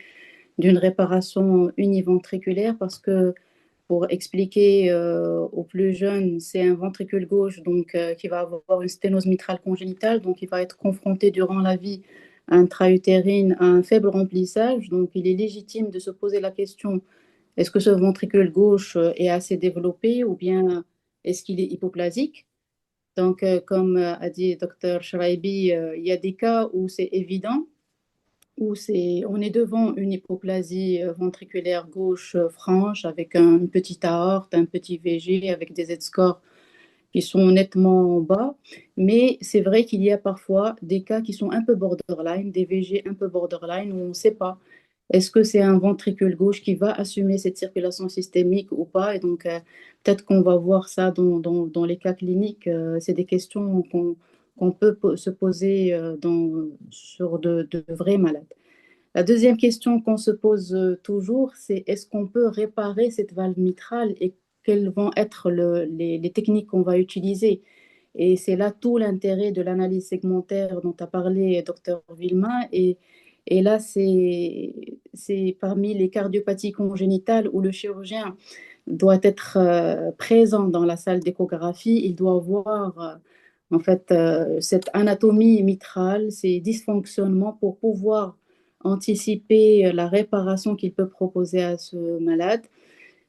d'une réparation univentriculaire? Parce que pour expliquer aux plus jeunes, c'est un ventricule gauche donc, qui va avoir une sténose mitrale congénitale, donc il va être confronté durant la vie intra-utérine à un faible remplissage. Donc il est légitime de se poser la question, est-ce que ce ventricule gauche est assez développé ou bien est-ce qu'il est hypoplasique? Donc, comme a dit Dr. Shraibi, il y a des cas où c'est évident, où on est devant une hypoplasie ventriculaire gauche franche avec une petite aorte, un petit VG, avec des Z-scores qui sont nettement bas. Mais c'est vrai qu'il y a parfois des cas qui sont un peu borderline, des VG un peu borderline, où on ne sait pas. Est-ce que c'est un ventricule gauche qui va assumer cette circulation systémique ou pas? Et donc, peut-être qu'on va voir ça dans les cas cliniques. C'est des questions qu'on peut se poser sur de vrais malades. La deuxième question qu'on se pose toujours, c'est est-ce qu'on peut réparer cette valve mitrale et quelles vont être les techniques qu'on va utiliser? Et c'est là tout l'intérêt de l'analyse segmentaire dont a parlé Dr. Villemain. Et là, c'est parmi les cardiopathies congénitales où le chirurgien doit être présent dans la salle d'échographie. Il doit voir en fait cette anatomie mitrale, ces dysfonctionnements pour pouvoir anticiper la réparation qu'il peut proposer à ce malade.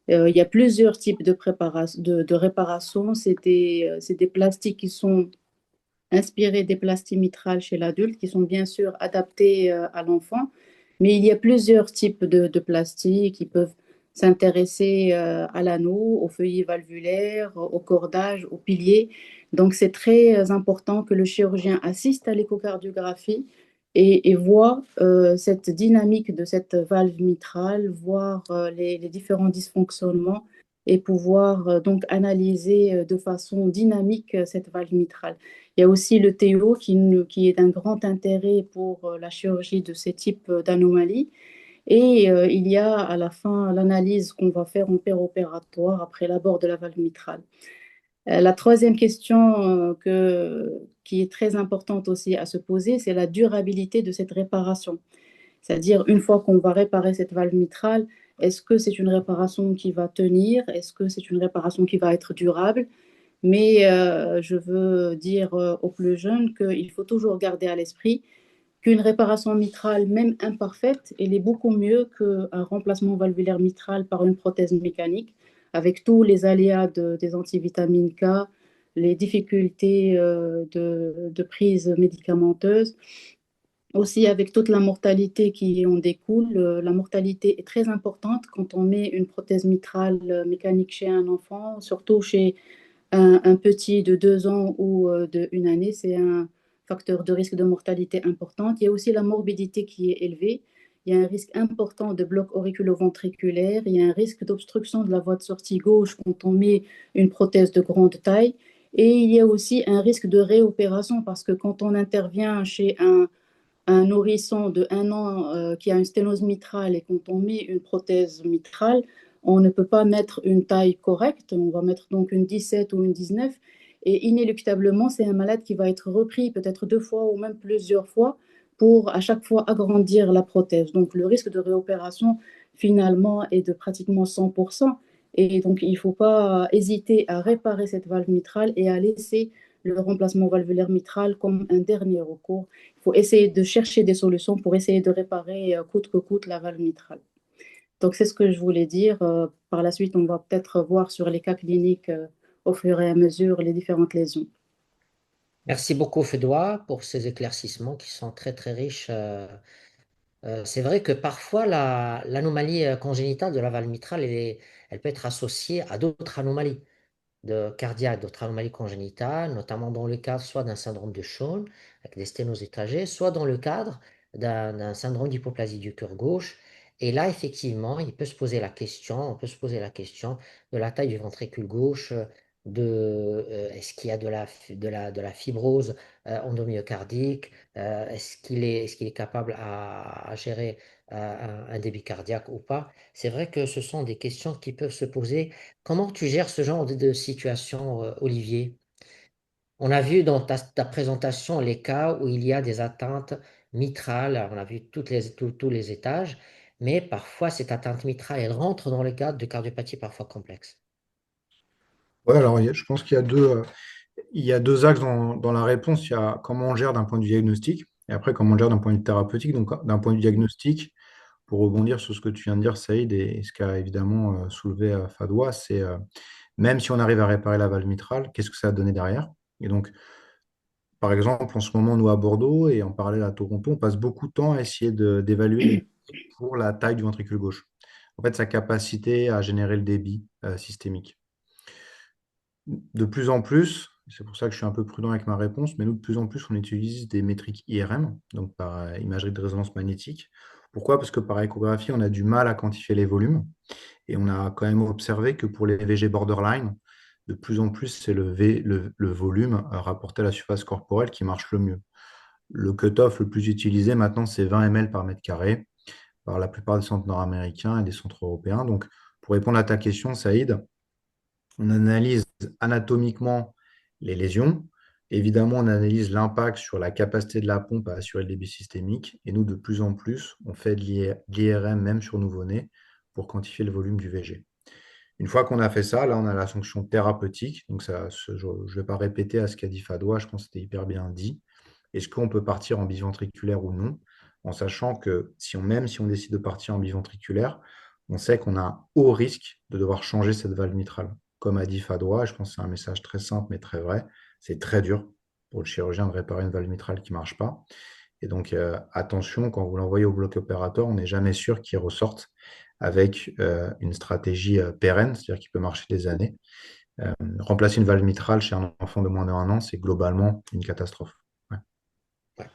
Il y a plusieurs types de réparation. C'est des plastiques qui sont inspirés des plasties mitrales chez l'adulte, qui sont bien sûr adaptés à l'enfant. Mais il y a plusieurs types de plastiques qui peuvent s'intéresser à l'anneau, aux feuillets valvulaires, au cordage, aux piliers. Donc, c'est très important que le chirurgien assiste à l'échocardiographie et voit cette dynamique de cette valve mitrale, voir les différents dysfonctionnements et pouvoir donc analyser de façon dynamique cette valve mitrale. Il y a aussi le TO qui est d'un grand intérêt pour la chirurgie de ces types d'anomalies. Et il y a à la fin l'analyse qu'on va faire en péropératoire après l'abord de la valve mitrale. La troisième question qui est très importante aussi à se poser, c'est la durabilité de cette réparation. C'est-à-dire, une fois qu'on va réparer cette valve mitrale, est-ce que c'est une réparation qui va tenir? Est-ce que c'est une réparation qui va être durable? Mais je veux dire aux plus jeunes qu'il faut toujours garder à l'esprit qu'une réparation mitrale, même imparfaite, elle est beaucoup mieux qu'un remplacement valvulaire mitral par une prothèse mécanique, avec tous les aléas des antivitamines K, les difficultés de prise médicamenteuse, aussi avec toute la mortalité qui en découle. La mortalité est très importante quand on met une prothèse mitrale mécanique chez un enfant, surtout chez un petit de 2 ans ou de 1 année, c'est un facteur de risque de mortalité important. Il y a aussi la morbidité qui est élevée. Il y a un risque important de bloc auriculo-ventriculaire. Il y a un risque d'obstruction de la voie de sortie gauche quand on met une prothèse de grande taille. Et il y a aussi un risque de réopération parce que quand on intervient chez un nourrisson de 1 an qui a une sténose mitrale et quand on met une prothèse mitrale, on ne peut pas mettre une taille correcte. On va mettre donc une 17 ou une 19. Et inéluctablement, c'est un malade qui va être repris peut-être 2 fois ou même plusieurs fois pour à chaque fois agrandir la prothèse. Donc le risque de réopération finalement est de pratiquement 100%. Et donc il ne faut pas hésiter à réparer cette valve mitrale et à laisser le remplacement valvulaire mitral comme un dernier recours. Il faut essayer de chercher des solutions pour essayer de réparer coûte que coûte la valve mitrale. Donc, c'est ce que je voulais dire. Par la suite, on va peut-être voir sur les cas cliniques au fur et à mesure les différentes lésions. Merci beaucoup, Fedwa, pour ces éclaircissements qui sont très, très riches. C'est vrai que parfois, l'anomalie congénitale de la valve mitrale, elle peut être associée à d'autres anomalies cardiaques, d'autres anomalies congénitales, notamment dans le cadre soit d'un syndrome de Shawn, avec des sténoses étagées, soit dans le cadre d'un syndrome d'hypoplasie du cœur gauche. Et là, effectivement, on peut se poser la question de la taille du ventricule gauche, est-ce qu'il y a de la fibrose endomyocardique, est-ce qu'il est capable à gérer un débit cardiaque ou pas? C'est vrai que ce sont des questions qui peuvent se poser. Comment tu gères ce genre de situation, Olivier? On a vu dans ta présentation les cas où il y a des atteintes mitrales, on a vu tous les étages, mais parfois cette atteinte mitrale, elle rentre dans le cadre de cardiopathie parfois complexe. Ouais, alors je pense il y a deux axes dans la réponse. Il y a comment on gère d'un point de vue diagnostic et après comment on gère d'un point de vue thérapeutique. Donc, d'un point de vue diagnostic, pour rebondir sur ce que tu viens de dire, Saïd, et ce qu'a évidemment soulevé Fadwa, c'est même si on arrive à réparer la valve mitrale, qu'est-ce que ça a donné derrière? Et donc, par exemple, en ce moment, nous à Bordeaux et en parallèle à Toronto, on passe beaucoup de temps à essayer d'évaluer les pour la taille du ventricule gauche. En fait, sa capacité à générer le débit systémique. De plus en plus, c'est pour ça que je suis un peu prudent avec ma réponse, mais nous, de plus en plus, on utilise des métriques IRM, donc par imagerie de résonance magnétique. Pourquoi? Parce que par échographie, on a du mal à quantifier les volumes. Et on a quand même observé que pour les VG borderline, de plus en plus, c'est le volume rapporté à la surface corporelle qui marche le mieux. Le cutoff le plus utilisé maintenant, c'est 20 ml par mètre carré par la plupart des centres nord-américains et des centres européens. Donc, pour répondre à ta question, Saïd, on analyse anatomiquement les lésions. Évidemment, on analyse l'impact sur la capacité de la pompe à assurer le débit systémique. Et nous, de plus en plus, on fait de l'IRM même sur nouveau-né pour quantifier le volume du VG. Une fois qu'on a fait ça, là, on a la sanction thérapeutique. Donc, ça, je ne vais pas répéter à ce qu'a dit Fadwa, je pense que c'était hyper bien dit. Est-ce qu'on peut partir en biventriculaire ou non? En sachant que même si on décide de partir en biventriculaire, on sait qu'on a un haut risque de devoir changer cette valve mitrale. Comme a dit Fadwa, je pense que c'est un message très simple mais très vrai, c'est très dur pour le chirurgien de réparer une valve mitrale qui ne marche pas. Et donc, attention, quand vous l'envoyez au bloc opératoire, on n'est jamais sûr qu'il ressorte avec une stratégie pérenne, c'est-à-dire qu'il peut marcher des années. Remplacer une valve mitrale chez un enfant de moins de 1 an, c'est globalement une catastrophe. Ouais. Ouais.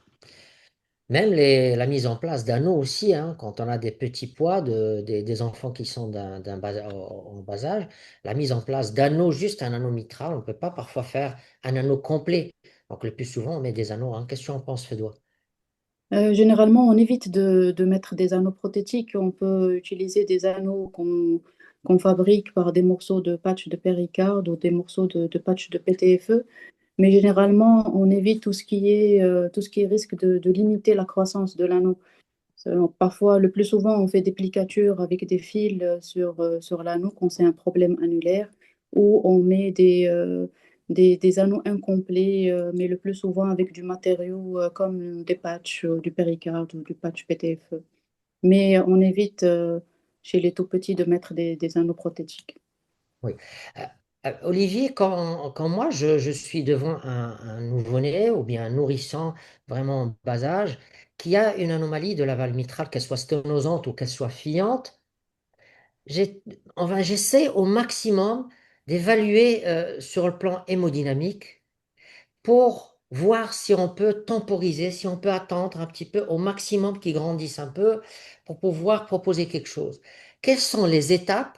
Même la mise en place d'anneaux aussi, hein, quand on a des petits poids, des enfants qui sont en bas âge, la mise en place d'anneaux, juste un anneau mitral, on ne peut pas parfois faire un anneau complet. Donc le plus souvent, on met des anneaux. Hein. Qu'est-ce que tu en penses, Fedwa? Généralement, on évite de mettre des anneaux prothétiques. On peut utiliser des anneaux qu'on fabrique par des morceaux de patch de péricarde ou des morceaux de patch de PTFE. Mais généralement, on évite tout ce qui risque de limiter la croissance de l'anneau. Parfois, le plus souvent, on fait des plicatures avec des fils sur l'anneau quand c'est un problème annulaire, ou on met des anneaux incomplets, mais le plus souvent avec du matériau comme des patchs, du péricarde ou du patch PTFE. Mais on évite chez les tout petits de mettre des anneaux prothétiques. Oui. Euh, Olivier, quand moi je suis devant un nouveau-né ou bien un nourrisson vraiment en bas âge qui a une anomalie de la valve mitrale, qu'elle soit sténosante ou qu'elle soit fiante, j'ai- j'essaie au maximum d'évaluer sur le plan hémodynamique pour voir si on peut temporiser, si on peut attendre un petit peu au maximum qu'il grandisse un peu pour pouvoir proposer quelque chose. Quelles sont les étapes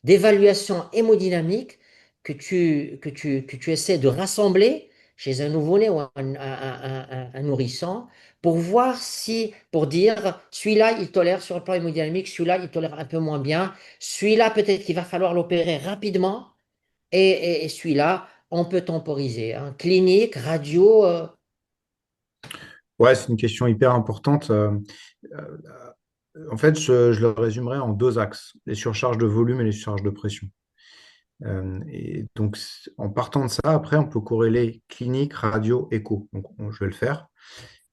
d'évaluation hémodynamique que tu essaies de rassembler chez un nouveau-né ou un nourrisson pour voir si, pour dire, celui-là, il tolère sur le plan hémodynamique, celui-là, il tolère un peu moins bien, celui-là, peut-être qu'il va falloir l'opérer rapidement, et celui-là, on peut temporiser. Hein. Clinique, radio, Ouais, c'est une question hyper importante. En fait, je le résumerai en deux axes, les surcharges de volume et les surcharges de pression. Et donc, en partant de ça, après, on peut corréler clinique, radio, écho. Donc, je vais le faire.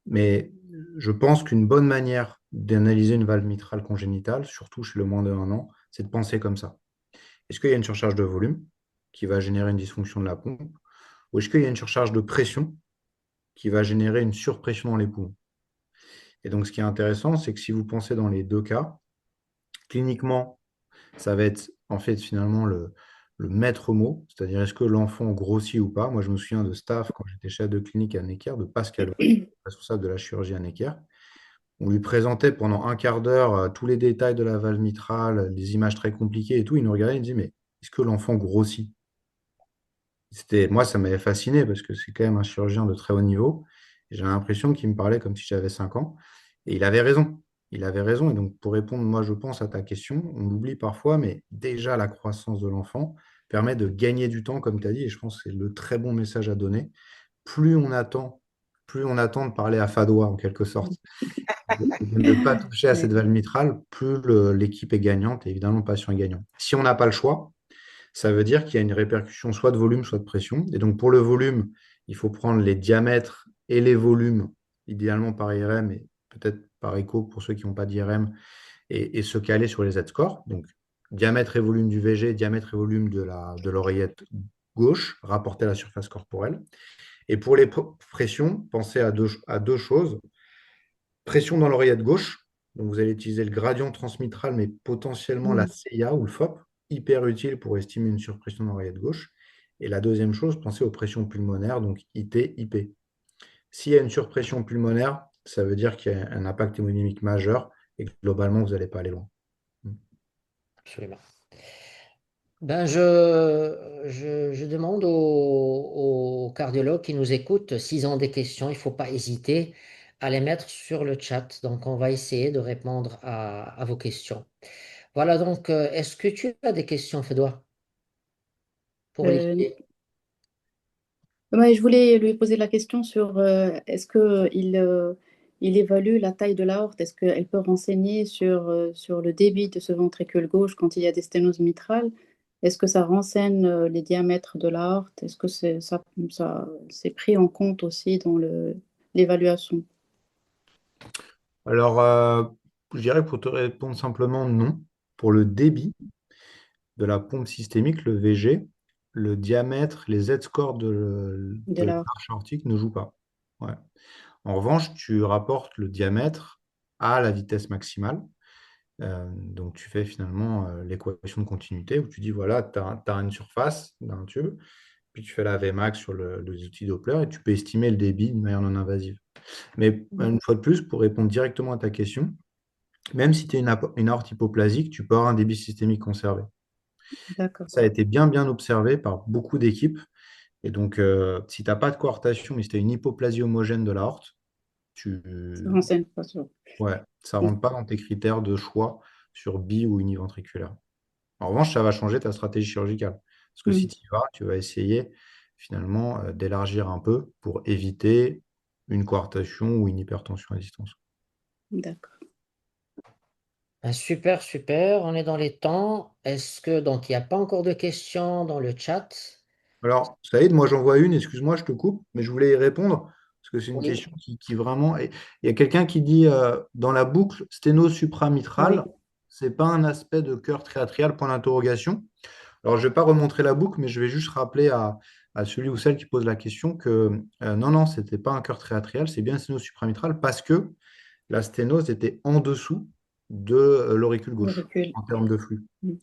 Mais je pense qu'une bonne manière d'analyser une valve mitrale congénitale, surtout chez le moins de 1 an, c'est de penser comme ça. Est-ce qu'il y a une surcharge de volume qui va générer une dysfonction de la pompe? Ou est-ce qu'il y a une surcharge de pression qui va générer une surpression dans les poumons? Et donc, ce qui est intéressant, c'est que si vous pensez dans les deux cas, cliniquement, ça va être en fait finalement le maître mot, c'est-à-dire est-ce que l'enfant grossit ou pas. Moi, je me souviens de staff quand j'étais chef de clinique à Necker, de Pascal, responsable de la chirurgie à Necker. On lui présentait pendant un quart d'heure tous les détails de la valve mitrale, les images très compliquées et tout. Il nous regardait, il nous dit, mais est-ce que l'enfant grossit? Moi, ça m'avait fasciné parce que c'est quand même un chirurgien de très haut niveau. Et j'ai l'impression qu'il me parlait comme si j'avais 5 ans. Et il avait raison. Il avait raison. Et donc, pour répondre, moi, je pense à ta question, on l'oublie parfois, mais déjà, la croissance de l'enfant permet de gagner du temps, comme tu as dit. Et je pense que c'est le très bon message à donner. Plus on attend, plus on attend de parler à Fadwa, en quelque sorte. de ne pas toucher à cette D'accord. valve mitrale, plus l'équipe est gagnante et évidemment le patient est gagnant. Si on n'a pas le choix, ça veut dire qu'il y a une répercussion soit de volume, soit de pression. Et donc pour le volume, il faut prendre les diamètres et les volumes, idéalement par IRM et peut-être par écho pour ceux qui n'ont pas d'IRM, et se caler sur les Z-scores. Donc diamètre et volume du VG, diamètre et volume de l'oreillette gauche, rapporté à la surface corporelle. Et pour les pressions, pensez à deux choses. Pression dans l'oreillette gauche, donc vous allez utiliser le gradient transmitral, mais potentiellement la Mm. CIA ou le FOP, hyper utile pour estimer une surpression dans l'oreillette gauche. Et la deuxième chose, pensez aux pressions pulmonaires, donc IT, IP. S'il y a une surpression pulmonaire, ça veut dire qu'il y a un impact hémodynamique majeur et que globalement, vous n'allez pas aller loin. Absolument. Ben, je demande aux cardiologues qui nous écoutent s'ils ont des questions. Il ne faut pas hésiter à les mettre sur le chat. Donc, on va essayer de répondre à vos questions. Voilà, donc, est-ce que tu as des questions, Fedouard, pour Euh, Olivier? ouais, je voulais lui poser la question sur est-ce que il évalue la taille de l'aorte? Est-ce qu'elle peut renseigner sur le débit de ce ventricule gauche quand il y a des sténoses mitrales? Est-ce que ça renseigne les diamètres de l'aorte? Est-ce que c'est pris en compte aussi dans l'évaluation? Alors, je dirais pour te répondre simplement non. Pour le débit de la pompe systémique, le VG, le diamètre, les Z-scores De de l'aorte. l'arche aortique ne jouent pas. Ouais. En revanche, tu rapportes le diamètre à la vitesse maximale. Donc, tu fais finalement l'équation de continuité où tu dis, voilà, tu as, une surface d'un tube, puis tu fais la Vmax sur les outils Doppler et tu peux estimer le débit de manière non invasive. Mais une fois de plus, pour répondre directement à ta question, même si tu es une aorte hypoplasique, tu peux avoir un débit systémique conservé. D'accord. Ça a été bien, bien observé par beaucoup d'équipes. Et donc, si tu n'as pas de coartation, mais si tu as une hypoplasie homogène de l'aorte, tu... Ça renseigne pas sur. ouais, ça ne rentre pas dans tes critères de choix sur bi ou univentriculaire. En revanche, ça va changer ta stratégie chirurgicale. Parce que si Mhm. tu y vas, tu vas essayer finalement d'élargir un peu pour éviter une coartation ou une hypertension à distance. D'accord. Ben, super, super. On est dans les temps. Est-ce que, donc, il n'y a pas encore de questions dans le chat? Alors, Saïd, moi j'en vois une, excuse-moi, je te coupe, mais je voulais y répondre, parce que c'est une Oui. question qui vraiment... Il y a quelqu'un qui dit, dans la boucle Oui, sténo-supramitral, c'est pas un aspect de cœur triatrial, point d'interrogation. Alors, je ne vais pas remontrer la boucle, mais je vais juste rappeler à celui ou celle qui pose la question que non, non, ce n'était pas un cœur triatrial, c'est bien sténo-supramitral, parce que la sténose était en dessous de l'auricule le gauche, recul. en termes de flux. Mhm.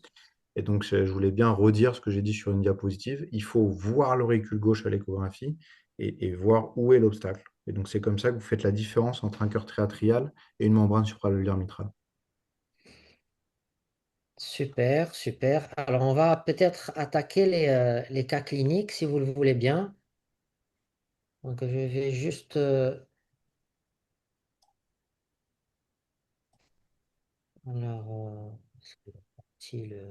Et donc, je voulais bien redire ce que j'ai dit sur une diapositive. Il faut voir l'auricule gauche à l'échographie et voir où est l'obstacle. Et donc, c'est comme ça que vous faites la différence entre un cœur triatrial et une membrane supralvéolaire mitrale. Super, super. Alors, on va peut-être attaquer les cas cliniques, si vous le voulez bien. Donc, je vais juste... alors, est-ce que est-il,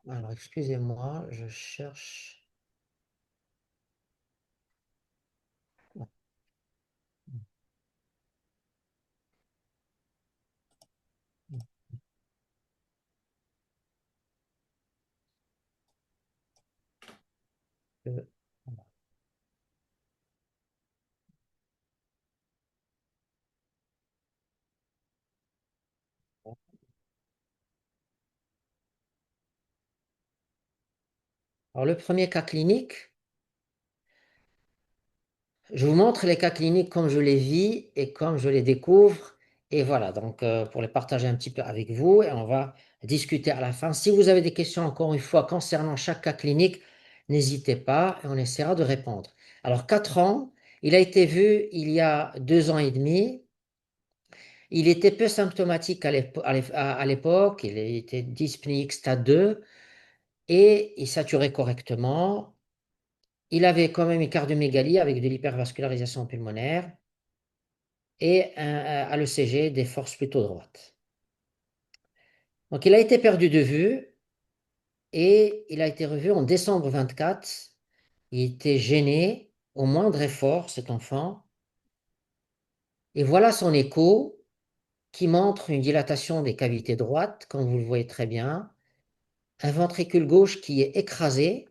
alors, excusez-moi, je cherche... Euh, Alors, le premier cas clinique, je vous montre les cas cliniques comme je les vis et comme je les découvre. Et voilà, donc pour les partager un petit peu avec vous, et on va discuter à la fin. Si vous avez des questions, encore une fois, concernant chaque cas clinique, n'hésitez pas et on essaiera de répondre. Alors, 4 ans, il a été vu il y a 2 ans et demi. Il était peu symptomatique à l'époque, il était dyspnéique stade 2 et il saturait correctement. Il avait quand même une cardiomégalie avec de l'hypervascularisation pulmonaire et à l'ECG des forces plutôt droites. Donc il a été perdu de vue et il a été revu en décembre 24. Il était gêné au moindre effort, cet enfant, et voilà son écho qui montre une dilatation des cavités droites, comme vous le voyez très bien, un ventricule gauche qui est écrasé,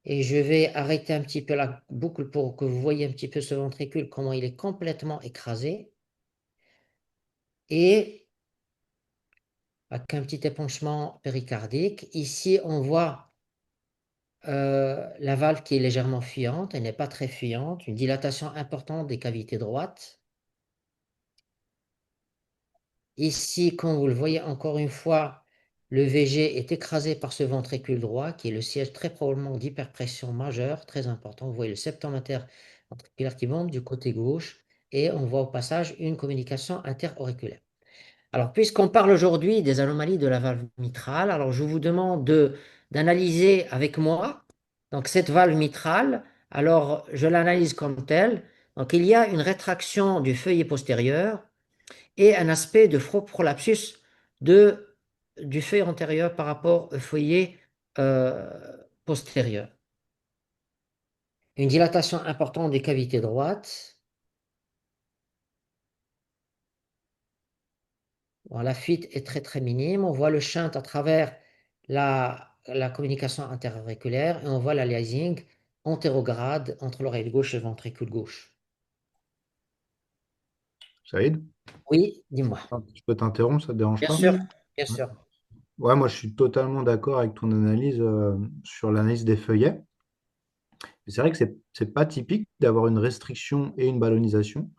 et je vais arrêter un petit peu la boucle pour que vous voyez un petit peu ce ventricule, comment il est complètement écrasé, et avec un petit épanchement péricardique. Ici, on voit la valve qui est légèrement fuyante, elle n'est pas très fuyante, une dilatation importante des cavités droites. Ici, comme vous le voyez encore une fois, le VG est écrasé par ce ventricule droit qui est le siège très probablement d'hyperpression majeure, très important. Vous voyez le septum interventriculaire qui monte du côté gauche et on voit au passage une communication interauriculaire. Alors, puisqu'on parle aujourd'hui des anomalies de la valve mitrale, alors je vous demande d'analyser avec moi donc cette valve mitrale. Alors, je l'analyse comme telle. Donc, il y a une rétraction du feuillet postérieur et un aspect de prolapsus du feuillet antérieur par rapport au feuillet euh, postérieur. Une dilatation importante des cavités droites. Bon, la fuite est très très minime. On voit le shunt à travers la communication interauriculaire et on voit l'aliasing antérograde entre l'oreille gauche et le ventricule gauche. Saïd, Oui, dis-moi. je peux t'interrompre, ça te dérange Bien pas? sûr, Mm. bien Ouais. sûr. Ouais, moi je suis totalement d'accord avec ton analyse sur l'analyse des feuillets. C'est vrai que c'est pas typique d'avoir une restriction et une ballonisation.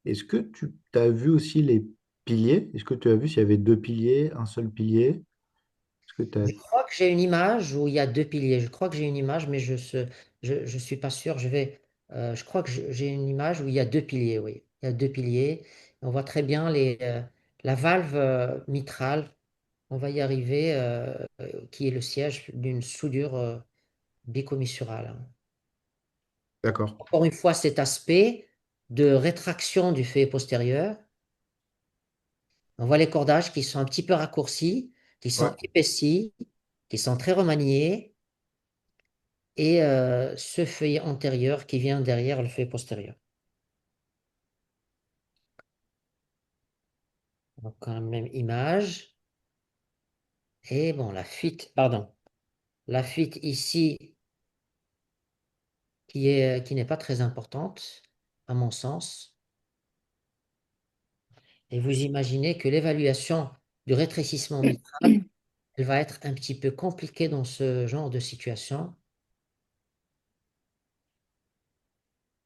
Est-ce que tu as vu aussi les piliers? Est-ce que tu as vu s'il y avait deux piliers, un seul pilier? Est-ce que tu as... Je crois que j'ai une image où il y a deux piliers. Je crois que j'ai une image, mais je suis pas sûr. Je crois que j'ai une image où il y a deux piliers, oui. Il y a deux piliers. On voit très bien la valve mitrale. On va y arriver, qui est le siège d'une soudure bicommissurale, hein. D'accord. Encore une fois, cet aspect de rétraction du feuillet postérieur. On voit les cordages qui sont un petit peu raccourcis, qui Ouais, sont épaissis, qui sont très remaniés. Et ce feuillet antérieur qui vient derrière le feuillet postérieur. Donc, la même image. Et bon, la fuite, pardon, la fuite ici qui n'est pas très importante, à mon sens. Et vous imaginez que l'évaluation du rétrécissement mitral, elle va être un petit peu compliquée dans ce genre de situation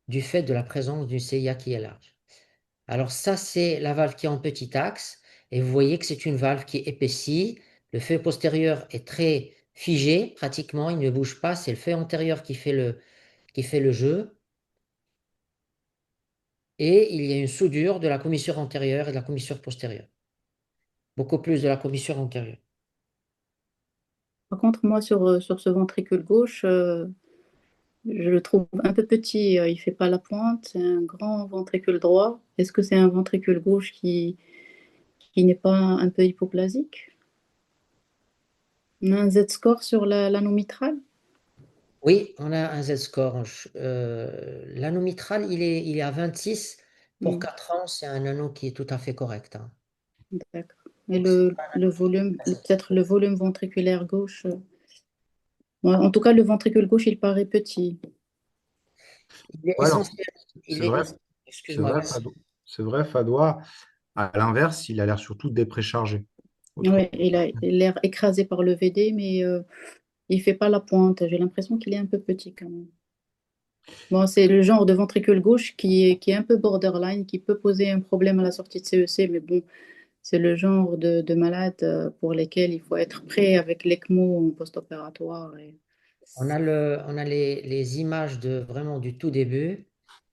du fait de la présence d'une CIA qui est large. Alors ça, c'est la valve qui est en petit axe. Et vous voyez que c'est une valve qui est épaissie. Le feuille postérieur est très figé, pratiquement, il ne bouge pas. C'est le feuille antérieur qui fait le jeu. Et il y a une soudure de la commissure antérieure et de la commissure postérieure. Beaucoup plus de la commissure antérieure. Par contre, moi, sur ce ventricule gauche, je le trouve un peu petit. Il fait pas la pointe. C'est un grand ventricule droit. Est-ce que c'est un ventricule gauche qui n'est pas un peu hypoplasique? On a un Z-score sur l'anneau mitral? Oui, on a un Z-score. L'anneau mitral, il est à 26. Pour Hmm, 4 ans, c'est un anneau qui est tout à fait correct, hein. d'accord. Et Donc, c'est pas un le anneau qui est volume, très peut-être sensible. le volume ventriculaire gauche. Ouais, en tout cas, le ventricule gauche, il paraît petit. Il est Ouais, alors, essentiel. c'est vrai, c'est Excuse-moi, vrai, vas-y. C'est vrai, Fadois. À l'inverse, il a l'air surtout dépréchargé. Autre... Ouais, il a l'air écrasé par le VD, mais il fait pas la pointe. J'ai l'impression qu'il est un peu petit quand même. Bon, c'est le genre de ventricule gauche qui est un peu borderline, qui peut poser un problème à la sortie de CEC, mais bon, c'est le genre de malade pour lesquels il faut être prêt avec l'ECMO en post-opératoire. On a les images vraiment du tout début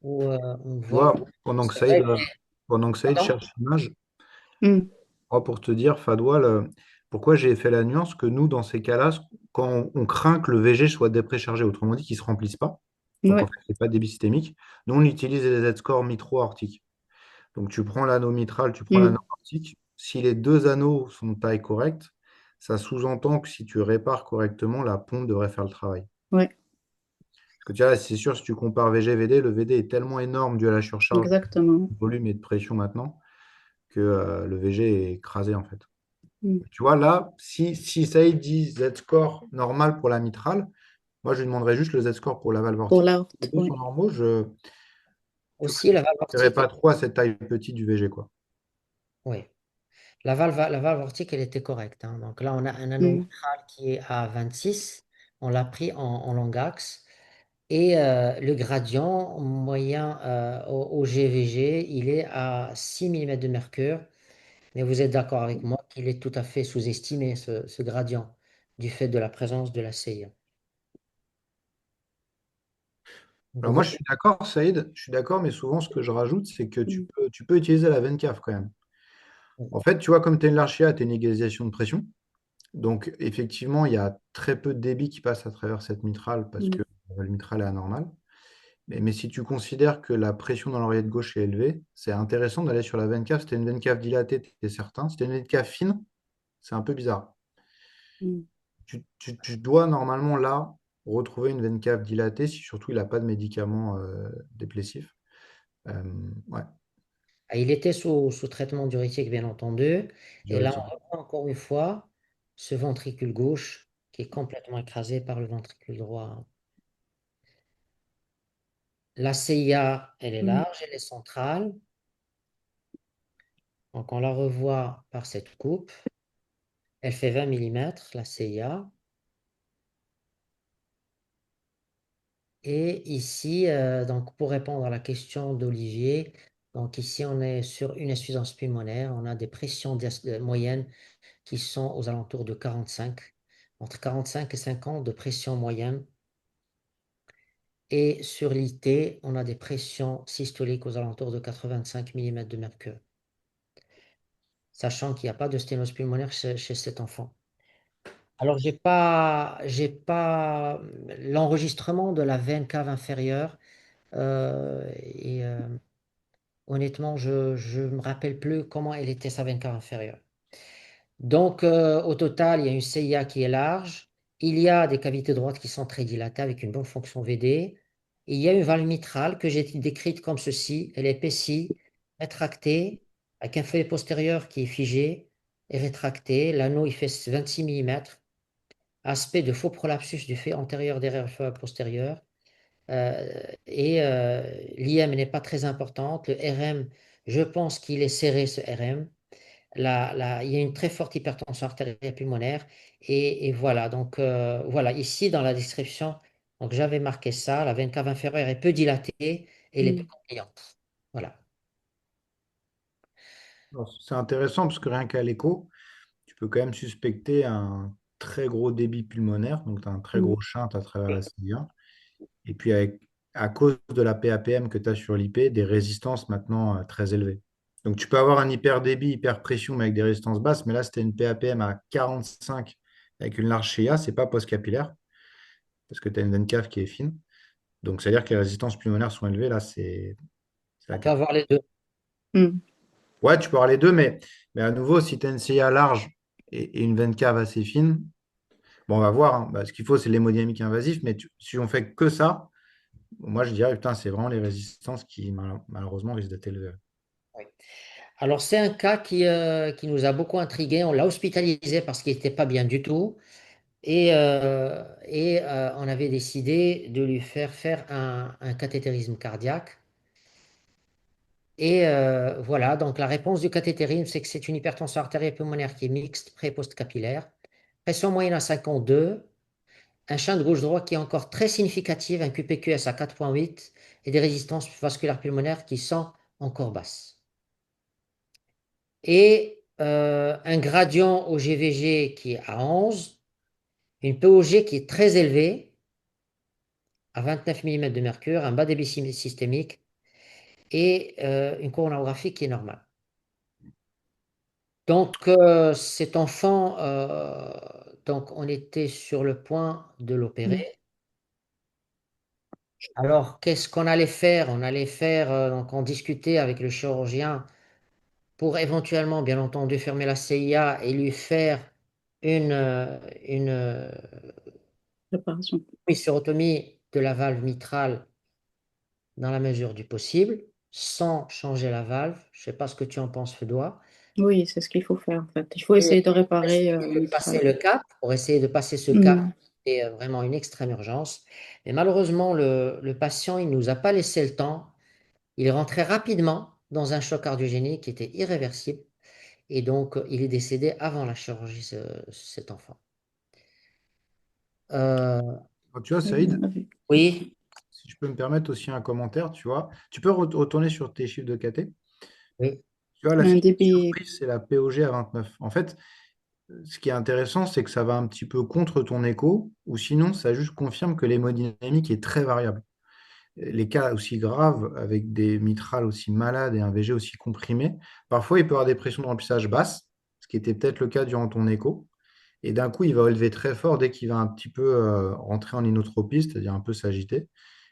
où on Tu vois, voit. C'est vrai que. Pendant que Saïd Pardon? cherche l'image, Hmm, moi, pour te dire, Fadois, pourquoi j'ai fait la nuance que nous, dans ces cas-là, quand on craint que le VG soit dépréchargé, autrement dit qu'il ne se remplisse pas, donc en ouais. fait, il n'y a pas de débit systémique, nous, on utilise les Z-scores mitro-aortiques. Donc, tu prends l'anneau mitral, tu prends l'anneau Hmm, aortique. Si les deux anneaux sont de taille correcte, ça sous-entend que si tu répares correctement, la pompe devrait faire le travail. ouais. Que tu vois, c'est sûr, si tu compares VG-VD, le VD est tellement énorme dû à la surcharge Exactement. de volume et de pression maintenant que le VG est écrasé en fait. Mm. Tu vois, là, si Saïd dit Z-score normal pour la mitrale, moi je lui demanderais juste le Z-score pour la valve Pour aortique. Les l'aorte, deux oui. sont normaux, tu vois, Aussi, la valve je ne aortique, pas trop à cette taille petite du VG, quoi. oui. La valve aortique, elle était correcte, hein. Donc là, on a un anneau Mm. mitral qui est à 26. On l'a pris en long axe. Et le gradient moyen au GVG, il est à 6 mm de mercure. Mais vous êtes d'accord avec moi qu'il est tout à fait sous-estimé, ce gradient, du fait de la présence de la CIA. Vous Alors moi, je voyez? suis d'accord, Saïd, je suis d'accord, mais souvent, ce que je rajoute, c'est que Mm. tu peux utiliser la veine cave quand même. En fait, tu vois, comme tu as une largéa, tu as une égalisation de pression. Donc, effectivement, il y a très peu de débit qui passe à travers cette mitrale parce Mm. que le mitral est anormal. Mais si tu considères que la pression dans l'oreillette gauche est élevée, c'est intéressant d'aller sur la veine cave. Si tu as une veine cave dilatée, tu es certain. Si tu as une veine cave fine, c'est un peu bizarre. Mm. Tu dois normalement là retrouver une veine cave dilatée si surtout il n'a pas de médicaments dépressifs. Euh, ouais, Ah, il était sous traitement diurétique, bien entendu. Et là, diurétique. on reprend encore une fois ce ventricule gauche qui est complètement écrasé par le ventricule droit. La CIA, elle est Mm. large, elle est centrale. Donc, on la revoit par cette coupe. Elle fait 20 mm, la CIA. Et ici, donc pour répondre à la question d'Olivier, donc ici, on est sur une insuffisance pulmonaire. On a des pressions moyennes qui sont aux alentours de 45, entre 45 et 50 de pression moyenne. Et sur l'IT, on a des pressions systoliques aux alentours de 85 mm de mercure, sachant qu'il n'y a pas de sténose pulmonaire chez cet enfant. Alors, j'ai pas l'enregistrement de la veine cave inférieure. Et honnêtement, je ne me rappelle plus comment elle était sa veine cave inférieure. Donc, au total, il y a une CIA qui est large. Il y a des cavités droites qui sont très dilatées avec une bonne fonction VD. Il y a une valve mitrale que j'ai décrite comme ceci. Elle est épaissie, rétractée, avec un feuillet postérieur qui est figé et rétracté. L'anneau, il fait 26 mm. Aspect de faux prolapsus du fait antérieur derrière le feuillet postérieur. Et l'IM n'est pas très importante. Le RM, je pense qu'il est serré, ce RM. Il y a une très forte hypertension artérielle pulmonaire. Et voilà, donc voilà, ici dans la description, donc j'avais marqué ça, la veine cave inférieure est peu dilatée et elle est peu Mm. compliante. Voilà. Alors, c'est intéressant parce que rien qu'à l'écho, tu peux quand même suspecter un très gros débit pulmonaire, donc tu as un très Mm. gros shunt à travers la CIA. Et puis, à cause de la PAPM que tu as sur l'IP, des résistances maintenant très élevées. Donc, tu peux avoir un hyper-débit, hyper-pression, mais avec des résistances basses. Mais là, c'était une PAPM à 45 avec une large CA, c'est pas post-capillaire, parce que tu as une veine cave qui est fine. Donc, c'est-à-dire que les résistances pulmonaires sont élevées. Là, c'est la On peut cata. avoir les deux. Mm. Ouais, tu peux avoir les deux, mais à nouveau, si tu as une CA large et une veine cave assez fine, bon, on va voir, hein. Bah, ce qu'il faut, c'est l'hémodynamique invasif, mais si on fait que ça, moi, je dirais, putain, c'est vraiment les résistances qui, malheureusement, risquent d'être élevées. Oui. Alors, c'est un cas qui nous a beaucoup intrigué. On l'a hospitalisé parce qu'il n'était pas bien du tout. Et on avait décidé de lui faire un cathétérisme cardiaque. Et voilà, donc la réponse du cathétérisme, c'est que c'est une hypertension artérielle pulmonaire qui est mixte, pré- et post-capillaire. Pression moyenne à 52, un shunt gauche-droit qui est encore très significatif, un QPQS à 4,8 et des résistances vasculaires pulmonaires qui sont encore basses. Et un gradient au GVG qui est à 11, une POG qui est très élevée, à 29 mm de mercure, un bas débit systémique et une coronarographie qui est normale. Donc, cet enfant, donc on était sur le point de Mm. l'opérer. Alors, qu'est-ce qu'on allait faire? On allait faire, donc on discutait avec le chirurgien pour éventuellement, bien entendu, fermer la CIA et lui faire une Préparation. hysterectomie de la valve mitrale dans la mesure du possible, sans changer la valve. Je ne sais pas ce que tu en penses, Fedwa. Oui, c'est ce qu'il faut faire en fait. Il faut Et essayer de pour réparer essayer la de passer mitrale. le cap, pour essayer de passer ce cap, Hmm. c'est vraiment une extrême urgence. Mais malheureusement, le patient, il ne nous a pas laissé le temps. Il est rentré rapidement dans un choc cardiogénique qui était irréversible. Et donc, il est décédé avant la chirurgie, cet enfant. Euh, Tu vois, Oui, Saïd, on a vu. oui, si je peux me permettre aussi un commentaire, tu vois, tu peux retourner sur tes chiffres de KT. oui, Tu vois, là, ce Un qui est débit. surpris, c'est la POG à 29. En fait, ce qui est intéressant, c'est que ça va un petit peu contre ton écho, ou sinon, ça juste confirme que l'hémodynamique est très variable. Les cas aussi graves, avec des mitrales aussi malades et un VG aussi comprimé, parfois il peut avoir des pressions de remplissage basses, ce qui était peut-être le cas durant ton écho. Et d'un coup, il va élever très fort dès qu'il va un petit peu rentrer en inotropie, c'est-à-dire un peu s'agiter.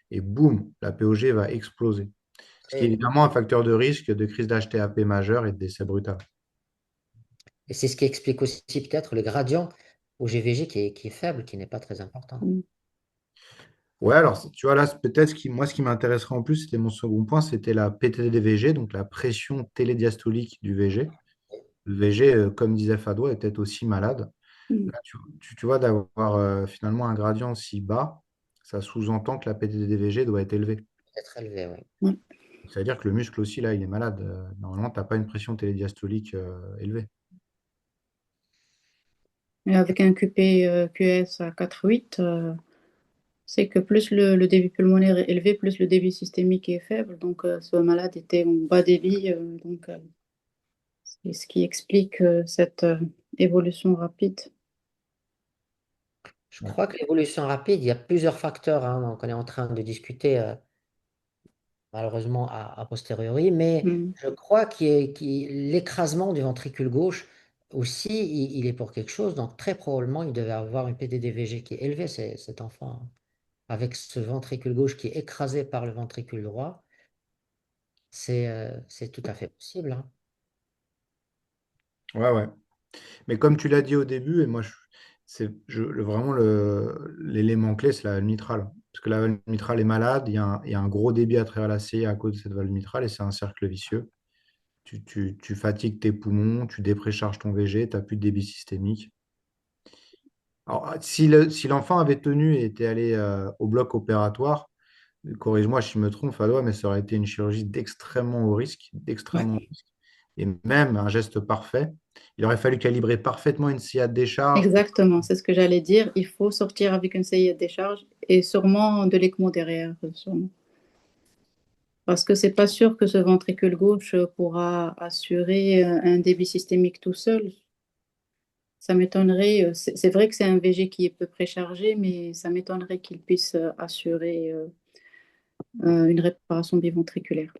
Et boum, la POG va exploser. Ce qui est oui. évidemment un facteur de risque de crise d'HTAP majeure et de décès brutal. Et c'est ce qui explique aussi peut-être le gradient au GVG qui est faible, qui n'est pas très important. Hmm. Ouais, alors tu vois là, c'est peut-être moi, ce qui m'intéresserait en plus, c'était mon second point, c'était la PTD-VG, donc la pression télédiastolique du VG. Le VG, comme disait Fado, est peut-être aussi malade. Hmm. Là, tu vois, d'avoir finalement un gradient si bas, ça sous-entend que la PTD-VG doit être élevée. Peut-être élevé, oui. Ouais. C'est-à-dire que le muscle aussi, là, il est malade. Normalement, tu n'as pas une pression télédiastolique élevée. Et avec un QP, QS à 4,8, c'est que plus le débit pulmonaire est élevé, plus le débit systémique est faible. Donc, ce malade était en bas débit. Donc, c'est ce qui explique cette évolution rapide. Je crois que l'évolution rapide, il y a plusieurs facteurs, hein, donc on est en train de discuter malheureusement a posteriori, mais Hmm. je crois l'écrasement du ventricule gauche aussi, il est pour quelque chose, donc très probablement il devait avoir une PDDVG qui est élevée, cet enfant, hein. Avec ce ventricule gauche qui est écrasé par le ventricule droit, c'est tout à fait possible, hein. Ouais, ouais. Mais comme tu l'as dit au début, et moi, vraiment l'élément clé, c'est la valve mitrale. Parce que la valve mitrale est malade, il y a un gros débit à travers la CI à cause de cette valve mitrale, et c'est un cercle vicieux. Tu fatigues tes poumons, tu déprécharges ton VG, tu n'as plus de débit systémique. Alors, si l'enfant avait tenu et était allé au bloc opératoire, corrige-moi si je me trompe, Fadwa, mais ça aurait été une chirurgie d'extrêmement haut risque, Ouais. d'extrêmement haut risque. Et même un geste parfait, il aurait fallu calibrer parfaitement une sciate de décharge. Exactement, c'est ce que j'allais dire. Il faut sortir avec une CI à décharge et sûrement de l'ECMO derrière, sûrement. Parce que c'est pas sûr que ce ventricule gauche pourra assurer un débit systémique tout seul. Ça m'étonnerait. C'est vrai que c'est un VG qui est peu préchargé, mais ça m'étonnerait qu'il puisse assurer une réparation biventriculaire.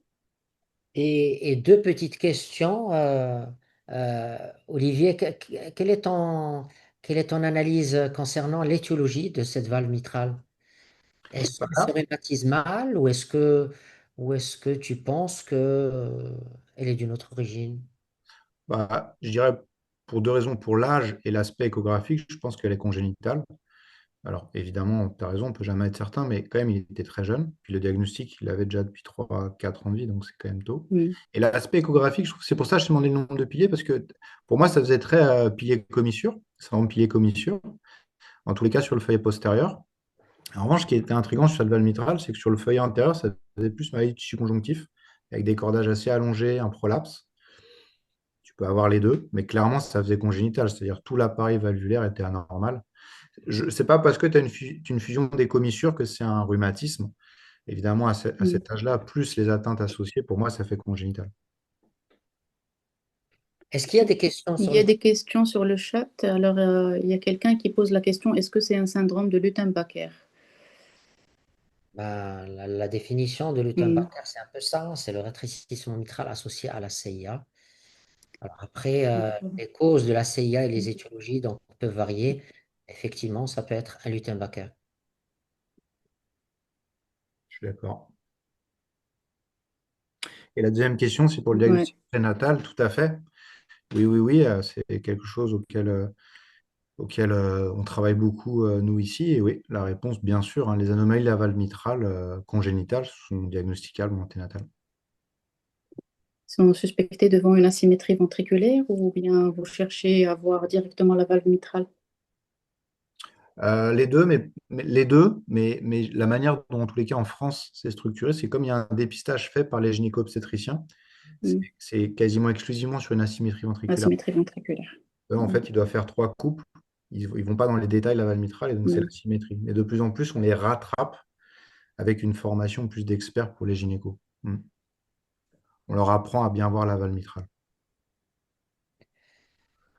Et deux petites questions. Olivier, quelle est ton analyse concernant l'étiologie de cette valve mitrale? Est-ce que c'est Voilà. rhumatismal ou est-ce que tu penses que, elle est d'une autre origine? Bah, je dirais pour deux raisons, pour l'âge et l'aspect échographique, je pense qu'elle est congénitale. Alors évidemment, tu as raison, on ne peut jamais être certain, mais quand même, il était très jeune. Puis le diagnostic, il avait déjà depuis 3 4 ans de vie, donc c'est quand même tôt. Mm. Et l'aspect échographique, c'est pour ça que je t'ai demandé le nombre de piliers, parce que pour moi, ça faisait très pilier commissure, c'est vraiment pilier commissure, en tous les cas sur le feuillet postérieur. En revanche, ce qui était intriguant sur cette valve mitrale, c'est que sur le feuillet antérieur, ça faisait plus maladie du tissu conjonctif, avec des cordages assez allongés, un prolapse. Tu peux avoir les deux, mais clairement, ça faisait congénital, c'est-à-dire tout l'appareil valvulaire était anormal. Ce n'est pas parce que tu as une fusion des commissures que c'est un rhumatisme. Évidemment, à Mm. cet âge-là, plus les atteintes associées, pour moi, ça fait congénital. Est-ce qu'il y a des questions Il sur y a le... des questions sur le chat. Alors, il y a quelqu'un qui pose la question, est-ce que c'est un syndrome de Luttenbacher? Ben, la définition de Mm. Luttenbacher, c'est un peu ça, hein, c'est le rétrécissement mitral associé à la CIA. Alors après, D'accord. les causes de la CIA et les étiologies donc, peuvent varier. Effectivement, ça peut être un Luttenbacher. Je suis d'accord. Et la deuxième question, c'est pour le Ouais. diagnostic prénatal, tout à fait. Oui, oui, oui, c'est quelque chose auquel on travaille beaucoup, nous, ici. Et oui, la réponse, bien sûr, hein, les anomalies de la valve mitrale congénitales sont diagnosticables en anténatal. Sont suspectés devant une asymétrie ventriculaire ou bien vous cherchez à voir directement la valve mitrale? Les deux, les deux, mais la manière dont, en tous les cas, en France, c'est structuré, c'est comme il y a un dépistage fait par les gynéco-obstétriciens, Hmm. c'est quasiment exclusivement sur une asymétrie ventriculaire. Asymétrie ventriculaire. Eux, en Hmm. fait, ils doivent faire trois coupes. Ils vont pas dans les détails de la valve mitrale, et donc c'est Hmm. la symétrie. Mais de plus en plus, on les rattrape avec une formation plus d'experts pour les gynécos. On leur apprend à bien voir la valve mitrale.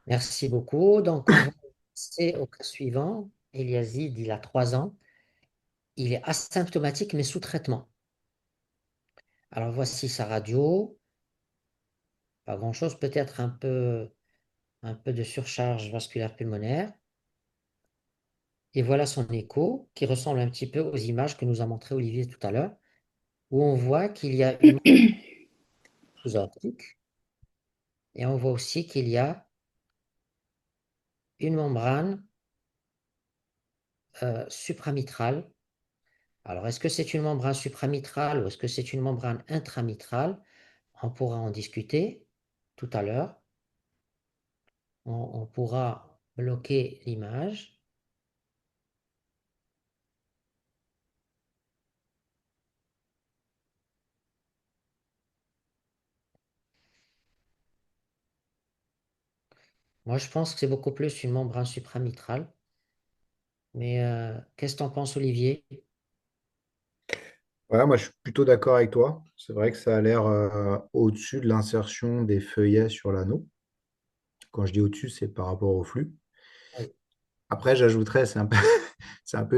Merci beaucoup. Donc, on va passer au cas suivant. Eliazid, il a 3 ans. Il est asymptomatique, mais sous traitement. Alors, voici sa radio. Pas grand-chose, peut-être un peu de surcharge vasculaire pulmonaire. Et voilà son écho, qui ressemble un petit peu aux images que nous a montré Olivier tout à l'heure, où on voit qu'il y a une membrane sous-aortique et on voit aussi qu'il y a une membrane supramitrale. Alors, est-ce que c'est une membrane supramitrale ou est-ce que c'est une membrane intramitrale? On pourra en discuter tout à l'heure. On pourra bloquer l'image. Moi, je pense que c'est beaucoup plus une membrane supramitrale. Mais qu'est-ce que tu en penses, Olivier? Ouais, moi, je suis plutôt d'accord avec toi. C'est vrai que ça a l'air au-dessus de l'insertion des feuillets sur l'anneau. Quand je dis au-dessus, c'est par rapport au flux. Oui. Après, j'ajouterais, c'est un peu,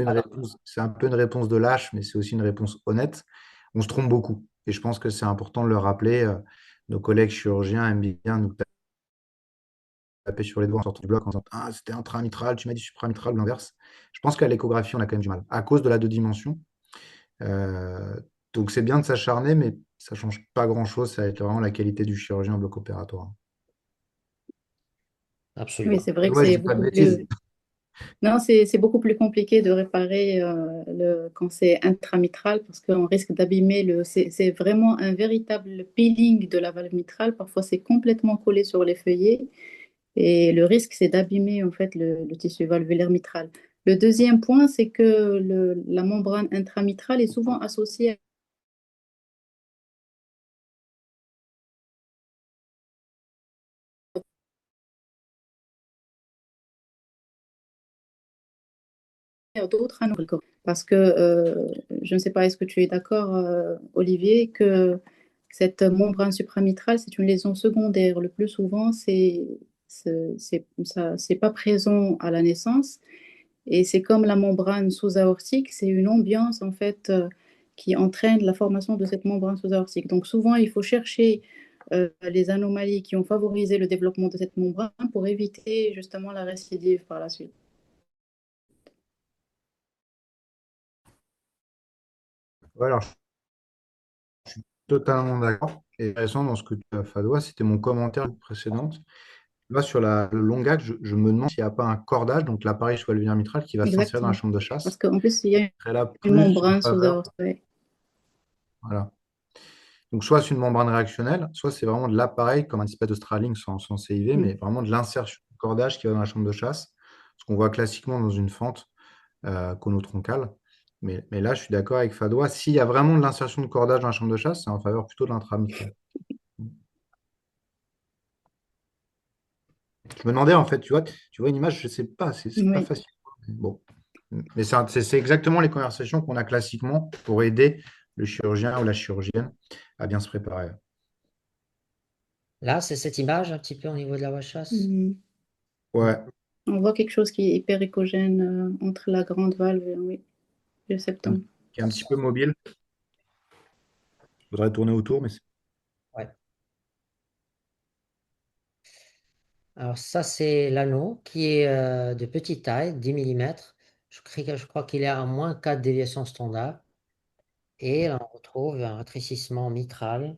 Alors, c'est un peu une réponse de lâche, mais c'est aussi une réponse honnête. On se trompe beaucoup. Et je pense que c'est important de le rappeler. Nos collègues chirurgiens aiment bien nous taper sur les doigts en sortant du bloc en disant ah, c'était intramitral, tu m'as dit supramitral ou l'inverse. Je pense qu'à l'échographie, on a quand même du mal à cause de la deux dimensions. Euh, donc, c'est bien de s'acharner, mais ça ne change pas grand-chose. Ça va être vraiment la qualité du chirurgien en bloc opératoire. Oui, absolument. c'est vrai que Ouais, je c'est dis pas de beaucoup bêtises. plus. Non, c'est beaucoup plus compliqué de réparer quand c'est intramitral parce qu'on risque d'abîmer le. C'est vraiment un véritable peeling de la valve mitrale. Parfois, c'est complètement collé sur les feuillets et le risque, c'est d'abîmer en fait le tissu valvulaire mitral. Le deuxième point, c'est que la membrane intramitrale est souvent associée à d'autres anomalies. Parce que je ne sais pas, est-ce que tu es d'accord, Olivier, que cette membrane supramitrale, c'est une lésion secondaire. Le plus souvent, c'est pas présent à la naissance. Et c'est comme la membrane sous-aortique, c'est une ambiance en fait qui entraîne la formation de cette membrane sous-aortique. Donc souvent, il faut chercher les anomalies qui ont favorisé le développement de cette membrane pour éviter justement la récidive par la suite. Ouais, alors, je suis totalement d'accord. Et intéressant dans ce que tu as fait, Fadois, c'était mon commentaire précédent. Là, sur le long axe, je me demande s'il n'y a pas un cordage, donc l'appareil sous-alvéolaire mitral, qui va s'insérer dans la Exactement. chambre de Parce chasse. qu'en plus, il y a Et là, une plus en membrane faveur. sous-aortique. Ouais. Voilà. Donc, soit c'est une membrane réactionnelle, soit c'est vraiment de l'appareil, comme un espèce de Starlink sans CIV, mais Mm. vraiment de l'insertion du cordage qui va dans la chambre de chasse, ce qu'on voit classiquement dans une fente conotroncale. Mais là, je suis d'accord avec Fadois. S'il y a vraiment de l'insertion de cordage dans la chambre de chasse, c'est en faveur plutôt de l'intramitral. Je me demandais, en fait, tu vois une image, je ne sais pas, c'est pas Oui. facile. Bon. Mais c'est exactement les conversations qu'on a classiquement pour aider le chirurgien ou la chirurgienne à bien se préparer. Là, c'est cette image un petit peu au niveau de la voie chasse. Mm. Ouais, On voit quelque chose qui est hyper échogène entre la grande valve et oui, le septum. qui est un petit peu mobile. Il faudrait tourner autour, mais Ouais. Alors ça, c'est l'anneau qui est de petite taille, 10 millimètres. Je crois qu'il est à moins 4 déviations standard. Et là, on retrouve un rétrécissement mitral.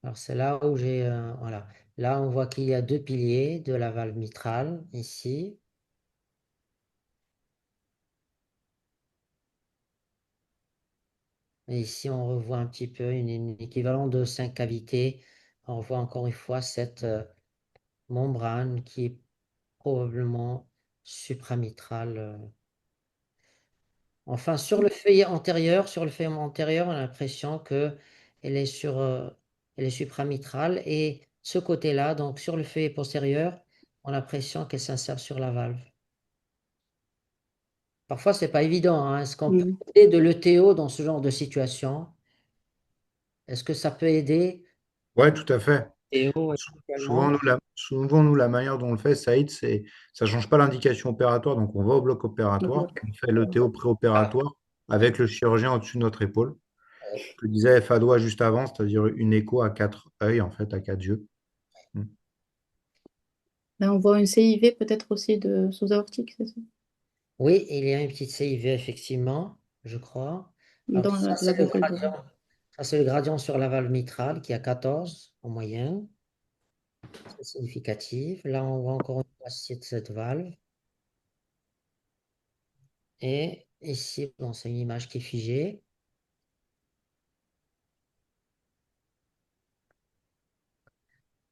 Alors c'est là où j'ai... voilà. Là, on voit qu'il y a deux piliers de la valve mitrale ici. Et ici, on revoit un petit peu une équivalent de 5 cavités. On voit encore une fois cette membrane qui est probablement supramitrale. Enfin, sur le feuillet antérieur, on a l'impression que elle est supramitrale. Et ce côté-là, donc sur le feuillet postérieur, on a l'impression qu'elle s'insère sur la valve. Parfois, c'est pas évident, hein. Est-ce qu'on peut Mhm. aider de l'ETO dans ce genre de situation? Est-ce que ça peut aider? Ouais, tout à fait. ETO Souvent, éventuellement? nous, la manière dont on le fait, Saïd, c'est ça change pas l'indication opératoire. Donc, on va au bloc Le opératoire, bloc. on fait le TO préopératoire avec le chirurgien au-dessus de notre épaule. Ce que disait Fadoua juste avant, c'est-à-dire une écho à 4 œils, en fait, à 4 yeux. Mm. Là, on voit une CIV peut-être aussi de sous-aortique, c'est ça? Oui, il y a une petite CIV, effectivement, je crois. Alors, Dans ça, la c'est le boucle gradient. Ça, c'est le gradient sur la valve mitrale qui a 14 en moyenne. C'est significatif. Là, on voit encore une fois cette valve. Et ici, bon, c'est une image qui est figée.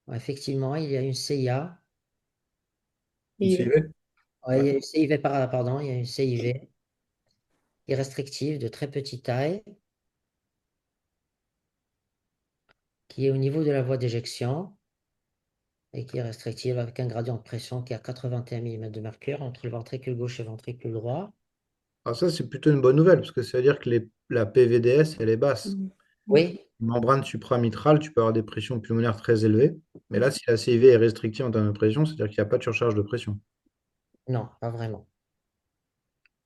Ouais, effectivement, il y a une CIA. Une CIV. CIV? Ouais, Ouais. il y a une CIV, pardon, il y a une CIV qui est restrictive de très petite taille, qui est au niveau de la voie d'éjection et qui est restrictive avec un gradient de pression qui est à 81 mm de mercure entre le ventricule gauche et le ventricule droit. Alors ça, c'est plutôt une bonne nouvelle, parce que ça veut dire que la PVDS, elle est basse. Mhm. Oui, Une membrane supramitrale, tu peux avoir des pressions pulmonaires très élevées. Mais là, si la CIV est restrictive en termes de pression, c'est-à-dire qu'il n'y a pas de surcharge de pression. non, pas vraiment.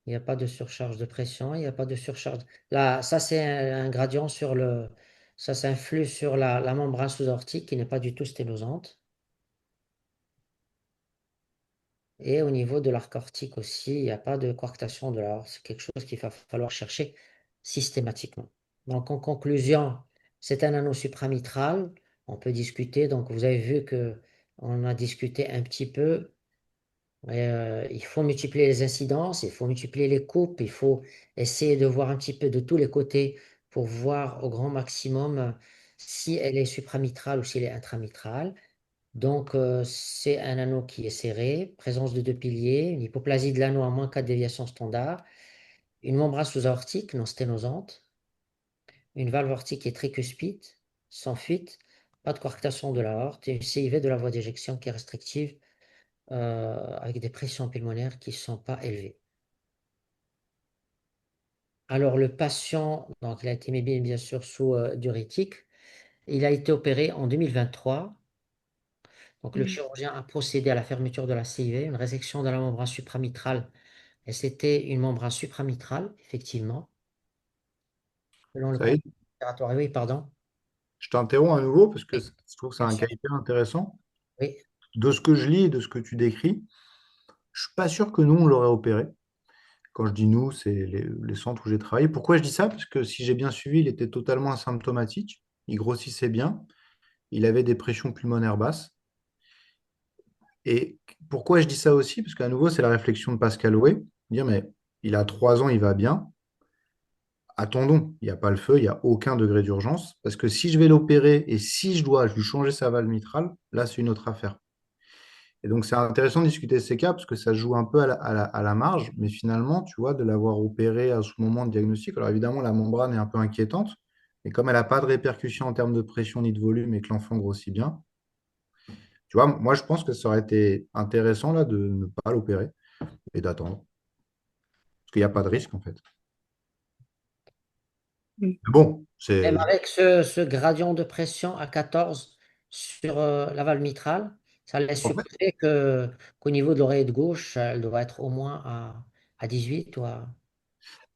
Il n'y a pas de surcharge de pression, il n'y a pas de surcharge. Là, ça, c'est un gradient sur le. Ça s'influe sur la membrane sous-aortique qui n'est pas du tout sténosante. Et au niveau de l'arc aortique aussi, il n'y a pas de coarctation de l'aorte. C'est quelque chose qu'il va falloir chercher systématiquement. Donc, en conclusion, c'est un anneau supramitral. On peut discuter. Donc, vous avez vu que on a discuté un petit peu. Il faut multiplier les incidences, il faut multiplier les coupes, il faut essayer de voir un petit peu de tous les côtés pour voir au grand maximum si elle est supramitrale ou si elle est intramitrale. Donc, c'est un anneau qui est serré, présence de deux piliers, une hypoplasie de l'anneau à moins 4 déviations standard, une membrane sous-aortique non sténosante, une valve aortique qui est tricuspide, sans fuite, pas de coarctation de l'aorte et une CIV de la voie d'éjection qui est restrictive avec des pressions pulmonaires qui ne sont pas élevées. Alors, le patient, donc, il a été mis bien sûr sous diurétique. Il a été opéré en 2023. Donc, le Mhm. chirurgien a procédé à la fermeture de la CIV, une résection de la membrane supramitrale. Et c'était une membrane supramitrale, effectivement, selon le Ça y compte est, opératoire. Oui, pardon. je t'interromps à nouveau parce que Oui, je trouve que c'est bien un sûr. cas hyper intéressant. Oui, De ce que je lis et de ce que tu décris, je suis pas sûr que nous, on l'aurait opéré. Quand je dis nous, c'est les centres où j'ai travaillé. Pourquoi je dis ça? Parce que si j'ai bien suivi, il était totalement asymptomatique. Il grossissait bien. Il avait des pressions pulmonaires basses. Et pourquoi je dis ça aussi? Parce qu'à nouveau, c'est la réflexion de Pascal Houet. Dire, mais il a 3 ans, il va bien. Attendons, il n'y a pas le feu, il n'y a aucun degré d'urgence. Parce que si je vais l'opérer et si je dois lui changer sa valve mitrale, là, c'est une autre affaire. Et donc, c'est intéressant de discuter de ces cas parce que ça se joue un peu à la marge. Mais finalement, tu vois, de l'avoir opéré à ce moment de diagnostic, alors évidemment, la membrane est un peu inquiétante. Mais comme elle n'a pas de répercussion en termes de pression ni de volume et que l'enfant grossit bien, tu vois, moi, je pense que ça aurait été intéressant là, de ne pas l'opérer et d'attendre. Parce qu'il n'y a pas de risque, en fait. Mhm. Mais bon, même c'est. avec ce gradient de pression à 14 sur la valve mitrale, ça laisse En fait, supposer qu'au niveau de l'oreille de gauche, elle doit être au moins à 18 ou à.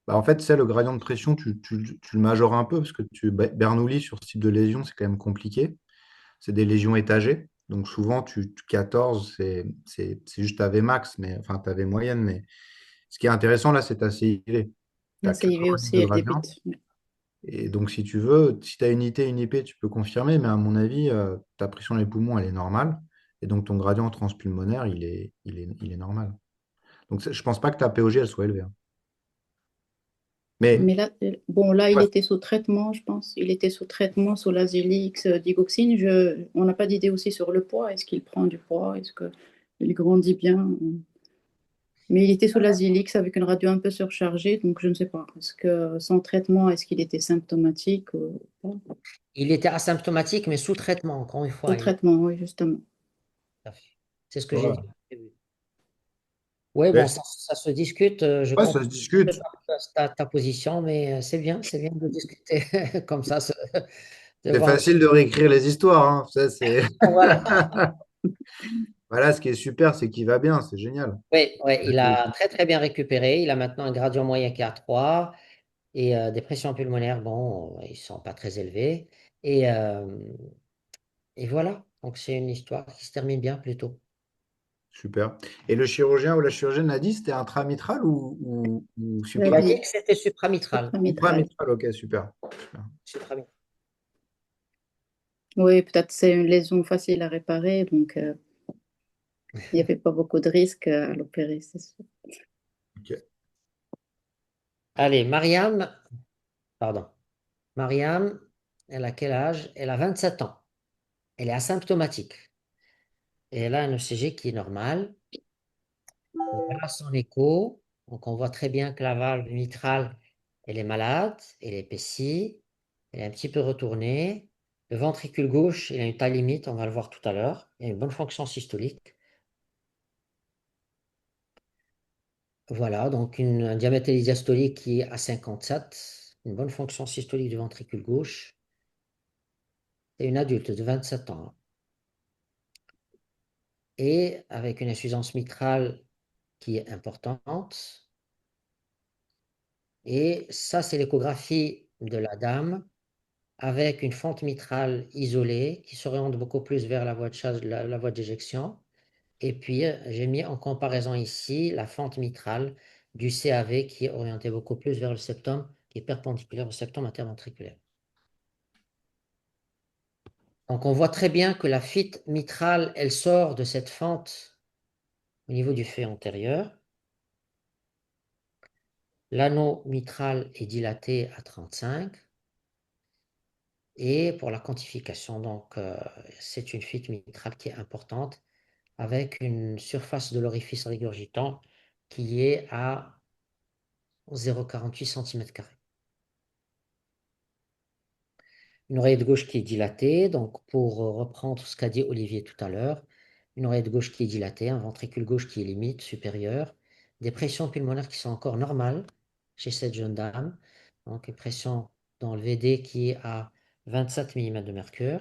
bah, en fait, c'est le gradient de pression, tu le majores un peu parce que Bernoulli, sur ce type de lésion, c'est quand même compliqué. C'est des lésions étagées. Donc souvent, 14, c'est juste ta Vmax, mais enfin ta V moyenne. Mais ce qui est intéressant là, c'est ta CIV. Tu La as CIV 90 aussi, de elle gradient. débute. Ouais. Et donc, si tu veux, si tu as une IT, une IP, tu peux confirmer, mais à mon avis, ta pression des poumons, elle est normale. Et donc, ton gradient transpulmonaire, il est normal. Donc, je pense pas que ta POG, elle soit élevée, hein. Mais, Mais là, bon, là, il ouais, était sous traitement, je pense. Il était sous traitement sous l'Azélix, digoxine. On n'a pas d'idée aussi sur le poids. Est-ce qu'il prend du poids? Est-ce qu'il grandit bien? Mais il était sous l'Azélix avec une radio un peu surchargée, donc je ne sais pas. Est-ce que sans traitement, est-ce qu'il était symptomatique ou pas? Il était asymptomatique, mais sous traitement, encore une Sous fois. traitement, oui, justement. C'est ce que j'ai voilà. dit. Oui, bon, Mais- ça se discute. Je ouais, comprends ça se discute. ta position, mais c'est bien de discuter comme ça, de C'est voir. facile de réécrire les histoires, hein. Ça, c'est... Voilà. Voilà, ce qui est super, c'est qu'il va bien, c'est génial. Oui, ouais, il a très très bien récupéré. Il a maintenant un gradient moyen qui est à 3 et des pressions pulmonaires, bon, ils sont pas très élevés. Et, euh, et voilà. Donc c'est une histoire qui se termine bien plutôt. Super. Et le chirurgien ou la chirurgienne a dit c'était intramitral ou Il a Il a dit dit que c'était supramitral. supramitral. supramitral? Ok, super. Super. Supramitral. Oui, peut-être c'est une lésion facile à réparer, donc il n'y avait pas beaucoup de risques à l'opérer, c'est sûr. Ok. Allez, Mariam, pardon. Mariam, elle a quel âge? Elle a 27 ans. Elle est asymptomatique. Et elle a un ECG qui est normal. Voilà son écho. Donc, on voit très bien que la valve mitrale, elle est malade, elle est épaissie, elle est un petit peu retournée. Le ventricule gauche, il a une taille limite, on va le voir tout à l'heure. Il a une bonne fonction systolique. Voilà, donc un diamètre diastolique qui est à 57, une bonne fonction systolique du ventricule gauche. C'est une adulte de 27 ans, hein. Et avec une insuffisance mitrale qui est importante. Et ça, c'est l'échographie de la dame avec une fente mitrale isolée qui s'oriente beaucoup plus vers la voie de chasse, la voie d'éjection. Et puis, j'ai mis en comparaison ici la fente mitrale du CAV qui est orientée beaucoup plus vers le septum, qui est perpendiculaire au septum interventriculaire. Donc, on voit très bien que la fuite mitrale, elle sort de cette fente au niveau du fait antérieur. L'anneau mitral est dilaté à 35. Et pour la quantification, donc, c'est une fuite mitrale qui est importante avec une surface de l'orifice régurgitant qui est à 0,48 cm². Une oreillette gauche qui est dilatée, donc pour reprendre ce qu'a dit Olivier tout à l'heure, une oreillette gauche qui est dilatée, un ventricule gauche qui est limite supérieure, des pressions pulmonaires qui sont encore normales chez cette jeune dame, donc une pression dans le VD qui est à 27 mm de mercure.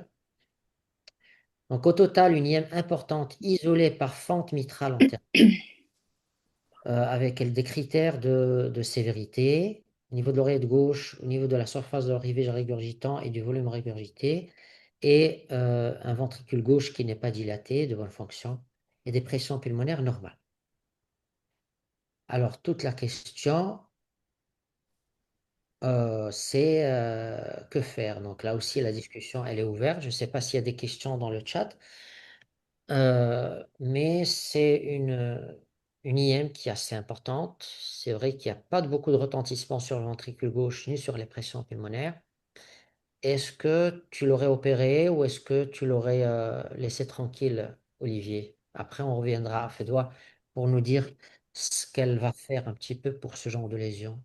Donc au total, une IM importante isolée par fente mitrale antérieure, avec des critères de sévérité, au niveau de l'oreillette gauche, au niveau de la surface de l'orifice régurgitant et du volume régurgité, et un ventricule gauche qui n'est pas dilaté, de bonne fonction, et des pressions pulmonaires normales. Alors, toute la question, c'est que faire? Donc là aussi, la discussion, elle est ouverte. Je ne sais pas s'il y a des questions dans le chat. Mais c'est une IM qui est assez importante. C'est vrai qu'il n'y a pas beaucoup de retentissement sur le ventricule gauche ni sur les pressions pulmonaires. Est-ce que tu l'aurais opéré ou est-ce que tu l'aurais laissé tranquille, Olivier? Après, on reviendra à Fédois pour nous dire ce qu'elle va faire un petit peu pour ce genre de lésion.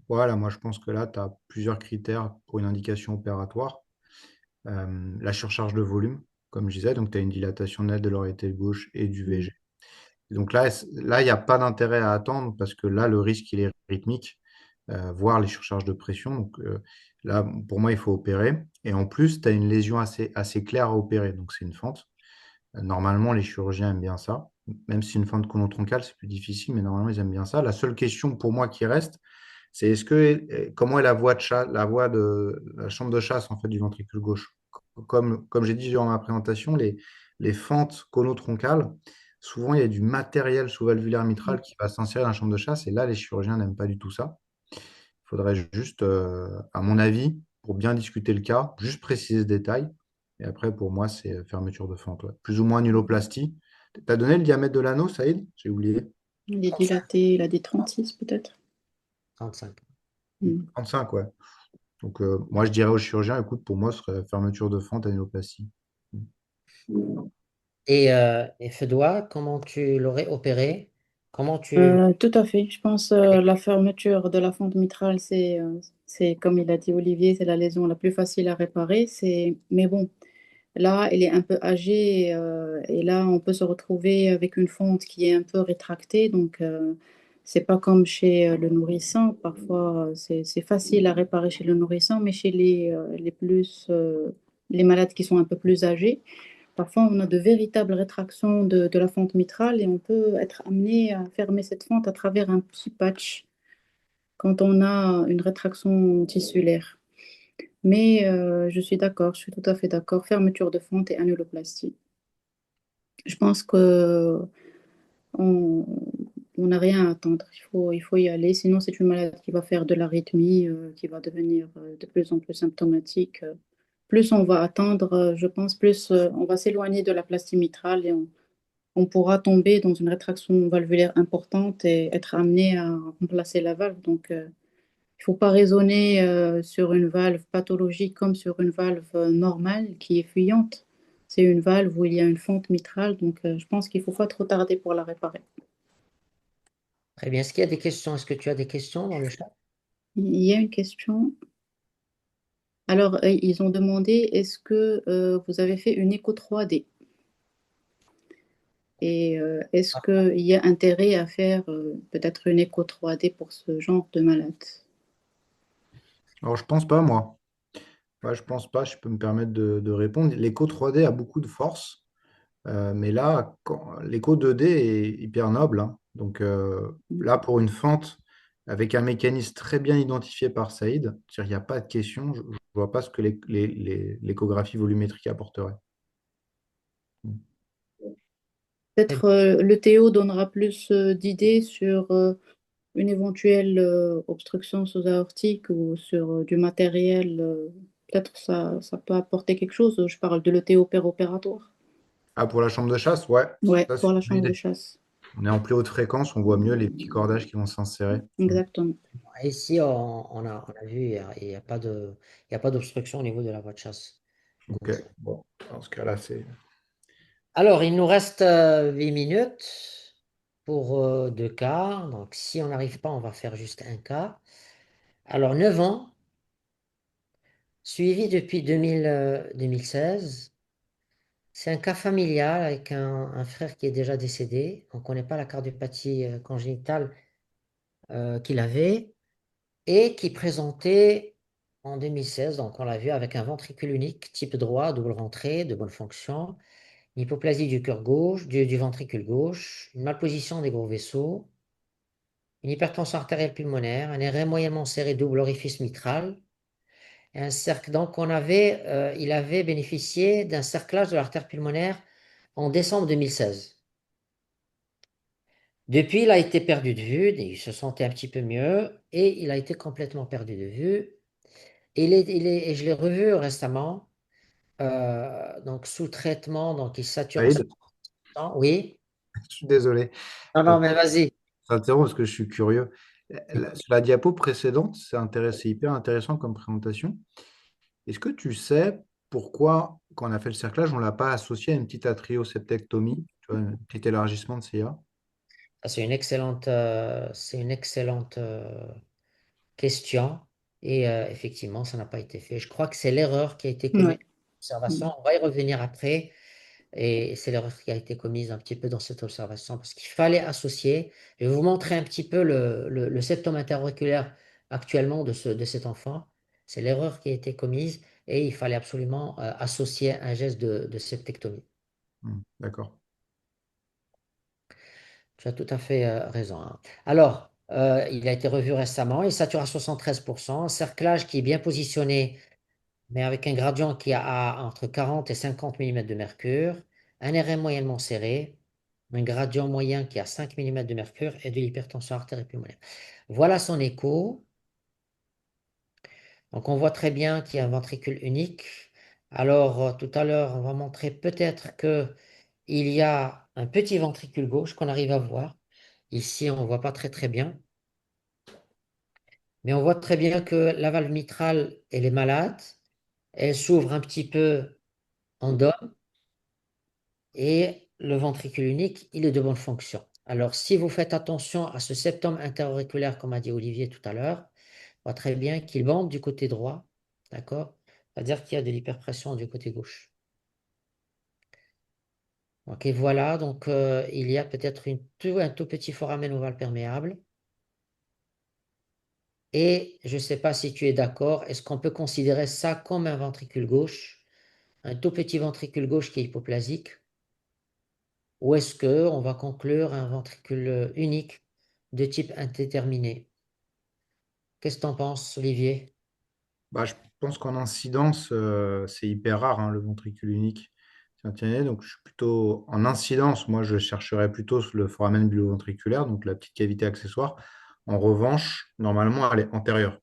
Voilà, moi je pense que là, tu as plusieurs critères pour une indication opératoire. La surcharge de volume, comme je disais, donc tu as une dilatation nette de l'oreillette gauche et du Mm. VG. Donc là, il n'y a pas d'intérêt à attendre parce que là, le risque, il est rythmique, voire les surcharges de pression. Donc là, pour moi, il faut opérer. Et en plus, tu as une lésion assez claire à opérer. Donc c'est une fente. Normalement, les chirurgiens aiment bien ça. Même si une fente conotroncale, c'est plus difficile, mais normalement, ils aiment bien ça. La seule question pour moi qui reste, c'est comment est la voie de chasse, la chambre de chasse en fait du ventricule gauche. Comme j'ai dit durant ma présentation, les fentes conotroncales, souvent il y a du matériel sous-valvulaire mitral qui va s'insérer dans la chambre de chasse, et là, les chirurgiens n'aiment pas du tout ça. Il faudrait juste, à mon avis, pour bien discuter le cas, juste préciser ce détail. Et après, pour moi, c'est fermeture de fente, ouais. Plus ou moins nulloplastie. Tu as donné le diamètre de l'anneau, Saïd? J'ai oublié. Il est 35. dilaté, il a des 36 peut-être. 35. 35, ouais. Donc, moi, je dirais au chirurgien, écoute, pour moi, ce serait fermeture de fente, annuloplastie. Et Fedoua, comment tu l'aurais opéré? Comment tu... Tout à fait. Je pense la fermeture de la fente mitrale, c'est comme il a dit Olivier, c'est la lésion la plus facile à réparer. Mais bon, là, il est un peu âgé et là, on peut se retrouver avec une fente qui est un peu rétractée. Donc, c'est pas comme chez le nourrisson. Parfois, c'est facile à réparer chez le nourrisson, mais chez les malades qui sont un peu plus âgés. Parfois, on a de véritables rétractions de la fente mitrale et on peut être amené à fermer cette fente à travers un petit patch quand on a une rétraction tissulaire. Mais je suis d'accord, je suis tout à fait d'accord. Fermeture de fente et annuloplastie. Je pense que on on n'a rien à attendre. Il faut y aller. Sinon, c'est une maladie qui va faire de l'arythmie, qui va devenir de plus en plus symptomatique. Plus on va attendre, je pense, plus on va s'éloigner de la plastie mitrale et on pourra tomber dans une rétraction valvulaire importante et être amené à remplacer la valve. Donc, il ne faut pas raisonner sur une valve pathologique comme sur une valve normale qui est fuyante. C'est une valve où il y a une fente mitrale, donc je pense qu'il ne faut pas trop tarder pour la réparer. Très bien. Est-ce qu'il y a des questions? Est-ce que tu as des questions dans le chat? Il y a une question. Alors, ils ont demandé, est-ce que vous avez fait une écho 3D? Et est-ce qu'il y a intérêt à faire peut-être une écho 3D pour ce genre de malade? Alors, je pense pas, moi. Ouais, je pense pas, je peux me permettre de répondre. L'écho 3D a beaucoup de force, mais là, l'écho 2D est hyper noble, hein. Donc là, pour une fente avec un mécanisme très bien identifié par Saïd, c'est-à-dire il n'y a pas de question, je ne vois pas ce que l'échographie volumétrique apporterait. Très Peut-être le Théo donnera plus d'idées sur une éventuelle obstruction sous-aortique ou sur du matériel. Peut-être ça peut apporter quelque chose. Je parle de l'ETO opératoire. Ah, pour la chambre de chasse, ouais, Ouais, ça c'est pour la une bonne chambre de idée. chasse. On est en plus haute fréquence, on voit mieux les petits cordages qui vont s'insérer. Exactement. bien. Ici, on a vu, il y a pas de, il y a pas d'obstruction au niveau de la voie de chasse. Ok, Donc, bon, dans ce cas-là, c'est. alors, il nous reste 8 minutes pour 2 cas. Donc, si on n'arrive pas, on va faire juste un cas. Alors, 9 ans, suivi depuis 2016. C'est un cas familial avec un frère qui est déjà décédé. On ne connaît pas la cardiopathie congénitale qu'il avait et qui présentait en 2016. Donc, on l'a vu avec un ventricule unique, type droit, double rentrée, de bonne fonction, une hypoplasie du cœur gauche, du ventricule gauche, une malposition des gros vaisseaux, une hypertension artérielle pulmonaire, un RR moyennement serré double orifice mitral et un cercle. Donc, il avait bénéficié d'un cerclage de l'artère pulmonaire en décembre 2016. Depuis, il a été perdu de vue, et il se sentait un petit peu mieux, et il a été complètement perdu de vue. Et je l'ai revu récemment, donc sous traitement, donc il sature à Saïd, 100%. Oui. je suis désolé. Non, non, mais vas-y. Ça t'interrompt parce que je suis curieux. Sur la diapo précédente, c'est hyper intéressant comme présentation. Est-ce que tu sais pourquoi, quand on a fait le cerclage, on ne l'a pas associé à une petite atrioseptectomie, tu vois, un petit élargissement de CIA? Ça, c'est une excellente question. Et effectivement, ça n'a pas été fait. Je crois que c'est l'erreur qui a été commise Ouais. dans l'observation. On va y revenir après. Et c'est l'erreur qui a été commise un petit peu dans cette observation parce qu'il fallait associer. Je vais vous montrer un petit peu le septum interauriculaire actuellement de cet enfant. C'est l'erreur qui a été commise et il fallait absolument associer un geste de septectomie. D'accord. Tu as tout à fait raison, hein. Alors, il a été revu récemment. Il sature à 73%. Cerclage qui est bien positionné, mais avec un gradient qui a entre 40 et 50 mm de mercure. Un RM moyennement serré. Un gradient moyen qui a 5 mm de mercure et de l'hypertension artérielle pulmonaire. Voilà son écho. Donc on voit très bien qu'il y a un ventricule unique. Alors tout à l'heure, on va montrer peut-être que il y a un petit ventricule gauche qu'on arrive à voir. Ici, on ne voit pas très très bien. Mais on voit très bien que la valve mitrale, elle est malade. Elle s'ouvre un petit peu en dôme et le ventricule unique, il est de bonne fonction. Alors, si vous faites attention à ce septum interauriculaire, comme a dit Olivier tout à l'heure, on voit très bien qu'il bande du côté droit, d'accord? C'est-à-dire qu'il y a de l'hyperpression du côté gauche. Ok, voilà, donc il y a peut-être un tout petit foramen ovale perméable. Et je ne sais pas si tu es d'accord, est-ce qu'on peut considérer ça comme un ventricule gauche, un tout petit ventricule gauche qui est hypoplasique, ou est-ce qu'on va conclure un ventricule unique de type indéterminé? Qu'est-ce que tu en penses, Olivier? Bah, je pense qu'en incidence, c'est hyper rare, hein, le ventricule unique. Donc, je suis plutôt en incidence. Moi, je chercherais plutôt le foramen buloventriculaire, donc la petite cavité accessoire. En revanche, normalement, elle est antérieure.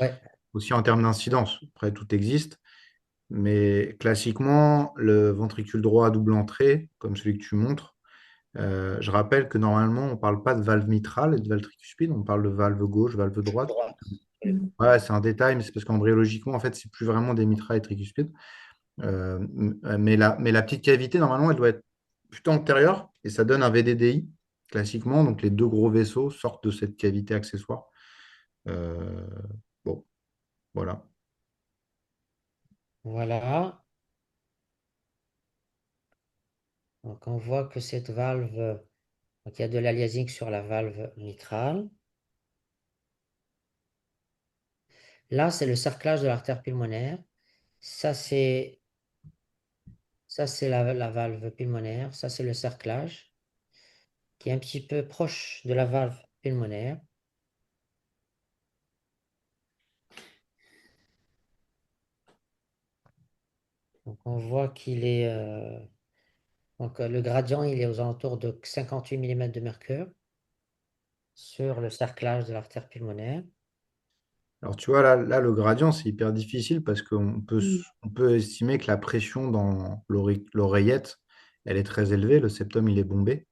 Ouais, Aussi en termes d'incidence. Après, tout existe. Mais classiquement, le ventricule droit à double entrée, comme celui que tu montres, je rappelle que normalement, on ne parle pas de valve mitrale et de valve tricuspide, on parle de valve gauche, valve droite. droit. Mhm. Ouais, c'est un détail, mais c'est parce qu'embryologiquement, en fait, c'est plus vraiment des mitrailles et tricuspides. Mais la petite cavité, normalement, elle doit être plutôt antérieure et ça donne un VDDI, classiquement. Donc, les deux gros vaisseaux sortent de cette cavité accessoire. Euh, bon, voilà. Voilà. Donc on voit que cette valve, donc il y a de l'aliasing sur la valve mitrale. Là, c'est le cerclage de l'artère pulmonaire. Ça, c'est ça, c'est la valve pulmonaire. Ça, c'est le cerclage qui est un petit peu proche de la valve pulmonaire. Donc, on voit qu'il est. Donc, le gradient, il est aux alentours de 58 mm de mercure sur le cerclage de l'artère pulmonaire. Alors, tu vois, là le gradient, c'est hyper difficile parce Mhm. on peut estimer que la pression dans l'oreillette, elle est très élevée. Le septum, il est bombé.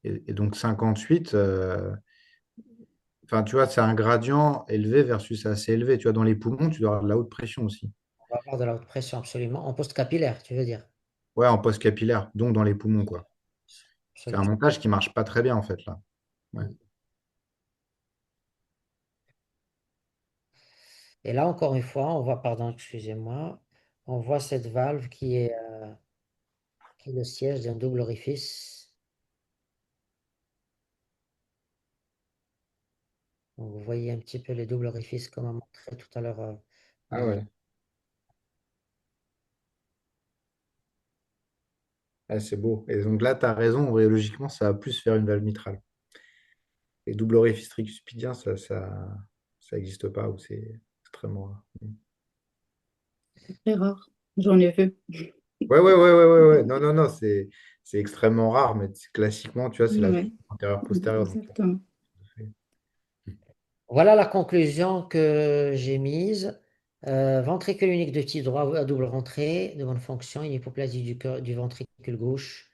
Et donc, 58, enfin, tu vois, c'est un gradient élevé versus assez élevé. Tu vois, dans les poumons, tu dois avoir de la haute pression aussi. On va avoir de la haute pression, absolument. En post-capillaire, tu veux dire? Ouais, en post-capillaire, donc dans les poumons, quoi. C'est un Absolument. montage qui marche pas très bien, en fait, là. Ouais. Et là, encore une fois, on voit, pardon, excusez-moi, on voit cette valve qui est le siège d'un double orifice. Donc, vous voyez un petit peu les doubles orifices comme on a montré tout à l'heure. Ah ouais. Ah, c'est beau. Et donc là, tu as raison, embryologiquement, ça va plus faire une valve mitrale. Les double orifices tricuspidiens, ça n'existe pas ou c'est extrêmement rare. Très rare. J'en ai vu. Ouais, ouais, ouais, ouais, ouais, ouais. Non, non, non, c'est extrêmement rare, mais classiquement, tu vois, c'est la Ouais, antérieure-postérieure. Donc, exactement. Voilà la conclusion que j'ai mise. Ventricule unique de type droit à double rentrée, de bonne fonction, une hypoplasie du ventricule gauche,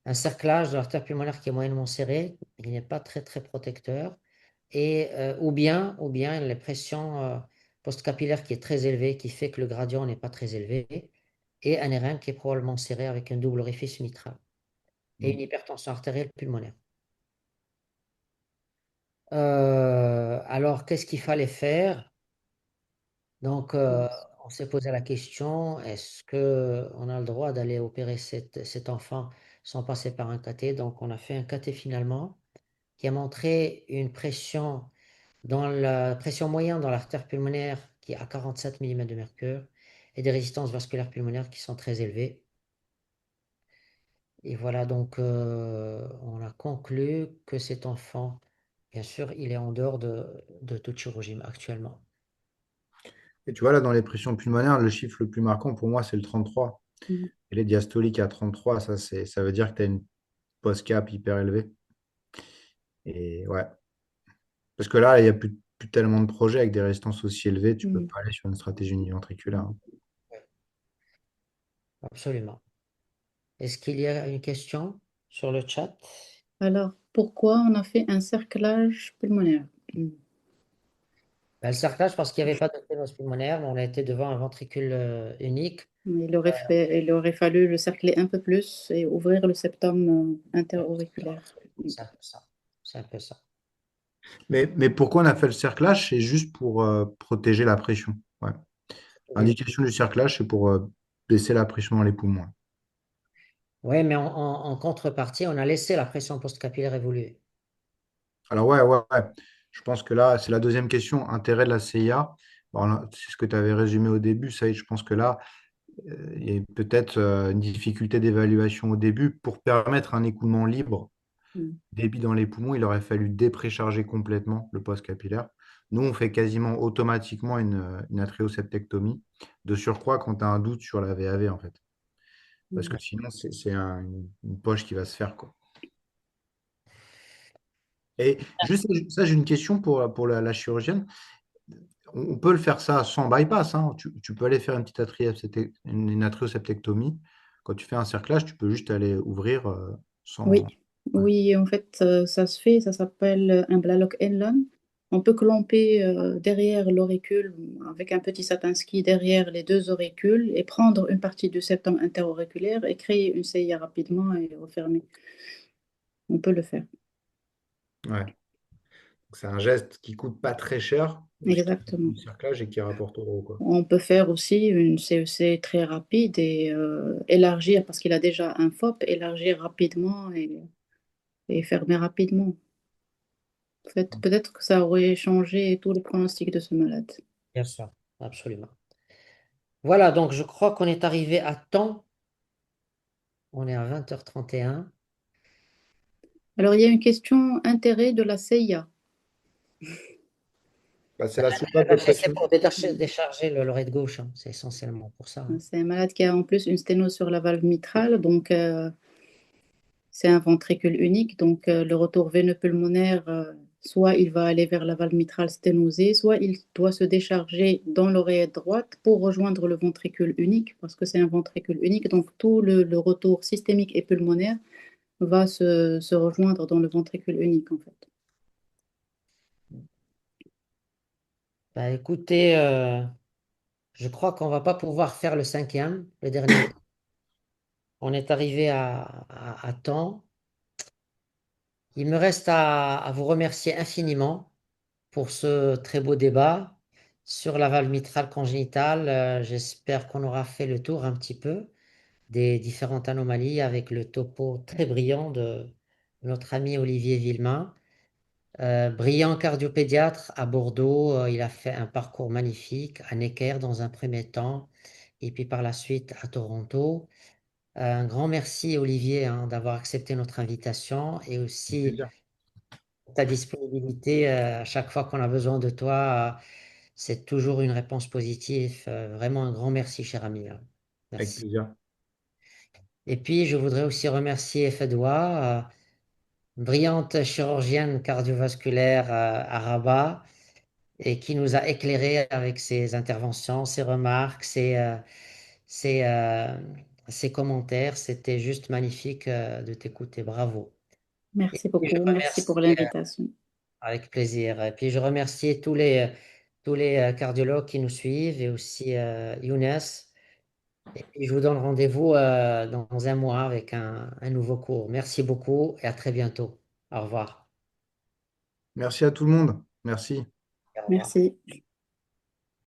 un cerclage de l'artère pulmonaire qui est moyennement serré, il n'est pas très très protecteur, et ou bien la pression postcapillaire qui est très élevée, qui fait que le gradient n'est pas très élevé, et un RM qui est probablement serré avec un double orifice mitral, et une hypertension artérielle pulmonaire. Alors, qu'est-ce qu'il fallait faire? Donc, on s'est posé la question, est-ce qu'on a le droit d'aller opérer cet enfant sans passer par un cathé? Donc, on a fait un cathé finalement qui a montré une pression dans la pression moyenne dans l'artère pulmonaire qui est à 47 mm de mercure et des résistances vasculaires pulmonaires qui sont très élevées. Et voilà, donc on a conclu que cet enfant, bien sûr, il est en dehors de toute chirurgie actuellement. et tu vois, là, dans les pressions pulmonaires, le chiffre le plus marquant pour moi, c'est le 33. Mhm. Et les diastoliques à 33, ça veut dire que tu as une post-cap hyper élevée. Et ouais. Parce que là, il n'y a plus, plus tellement de projets avec des résistances aussi élevées, tu peux Mm. pas aller sur une stratégie univentriculaire, hein. Oui, absolument. Est-ce qu'il y a une question sur le chat? Alors, pourquoi on a fait un cerclage pulmonaire? Mm. Ben, le cerclage, parce qu'il n'y avait pas de sténose pulmonaire, mais on a été devant un ventricule unique. Il aurait fallu le cercler un peu plus et ouvrir le septum interauriculaire. Mm. C'est un peu ça. C'est un peu ça. Mais pourquoi on a fait le cerclage? C'est juste pour protéger la pression. Ouais. L'indication du cerclage, c'est pour baisser la pression dans les poumons. Oui, mais en contrepartie, on a laissé la pression postcapillaire évoluer. Alors ouais, ouais, ouais. Je pense que là, c'est la deuxième question, intérêt de la CIA. Bon, là, c'est ce que tu avais résumé au début, ça, je pense que là, il y a peut-être une difficulté d'évaluation au début. Pour permettre un écoulement libre, Mm. débit dans les poumons, il aurait fallu déprécharger complètement le poste capillaire. Nous, on fait quasiment automatiquement une atrioseptectomie. De surcroît, quand tu as un doute sur la VAV, en fait. Parce Mm. que sinon, c'est une poche qui va se faire, quoi. Et juste ça, j'ai une question pour la chirurgienne. On peut le faire ça sans bypass, hein. Tu peux aller faire une petite une atrioseptectomie. Quand tu fais un cerclage, tu peux juste aller ouvrir Oui, sans. Ouais. oui, en fait, ça se fait, ça s'appelle un Blalock Enlon. On peut clamper derrière l'auricule avec un petit Sapinsky derrière les deux auricules et prendre une partie du septum interauriculaire et créer une CIA rapidement et refermer. On peut le faire. Ouais. C'est un geste qui coûte pas très cher, Exactement. du cerclage et qui rapporte gros, quoi. On peut faire aussi une CEC très rapide et élargir, parce qu'il a déjà un FOP, élargir rapidement et fermer rapidement. En fait, peut-être que ça aurait changé tout le pronostic de ce malade. Bien sûr, absolument. Voilà, donc je crois qu'on est arrivé à temps. On est à 20h31. Alors, il y a une question intérêt de la CIA. Bah, c'est la soupape de C'est pression. pour décharger l'oreille gauche, hein. C'est essentiellement pour ça, hein. C'est un malade qui a en plus une sténose sur la valve mitrale, donc c'est un ventricule unique. Donc, le retour veineux pulmonaire, soit il va aller vers la valve mitrale sténosée, soit il doit se décharger dans l'oreillette droite pour rejoindre le ventricule unique, parce que c'est un ventricule unique. Donc, tout le retour systémique et pulmonaire va se rejoindre dans le ventricule unique, en fait. Bah, écoutez, je crois qu'on va pas pouvoir faire le cinquième, le dernier. On est arrivé à temps. Il me reste à vous remercier infiniment pour ce très beau débat sur la valve mitrale congénitale. J'espère qu'on aura fait le tour un petit peu des différentes anomalies avec le topo très brillant de notre ami Olivier Villemain. Brillant cardiopédiatre à Bordeaux, il a fait un parcours magnifique à Necker dans un premier temps et puis par la suite à Toronto. Un grand merci Olivier, hein, d'avoir accepté notre invitation et Avec aussi plaisir. ta disponibilité à chaque fois qu'on a besoin de toi. C'est toujours une réponse positive. Vraiment un grand merci, cher ami, hein. Avec Merci. plaisir. Et puis, je voudrais aussi remercier Fedwa, brillante chirurgienne cardiovasculaire à Rabat, et qui nous a éclairé avec ses interventions, ses remarques, ses, euh, ses commentaires. C'était juste magnifique de t'écouter. Bravo. Et Merci puis, je beaucoup. Merci remercie pour l'invitation. avec plaisir. Et puis, je remercie tous les cardiologues qui nous suivent et aussi Younes. Et puis, je vous donne rendez-vous dans un mois avec un nouveau cours. Merci beaucoup et à très bientôt. Au revoir. Merci à tout le monde. Merci. Au revoir. Merci.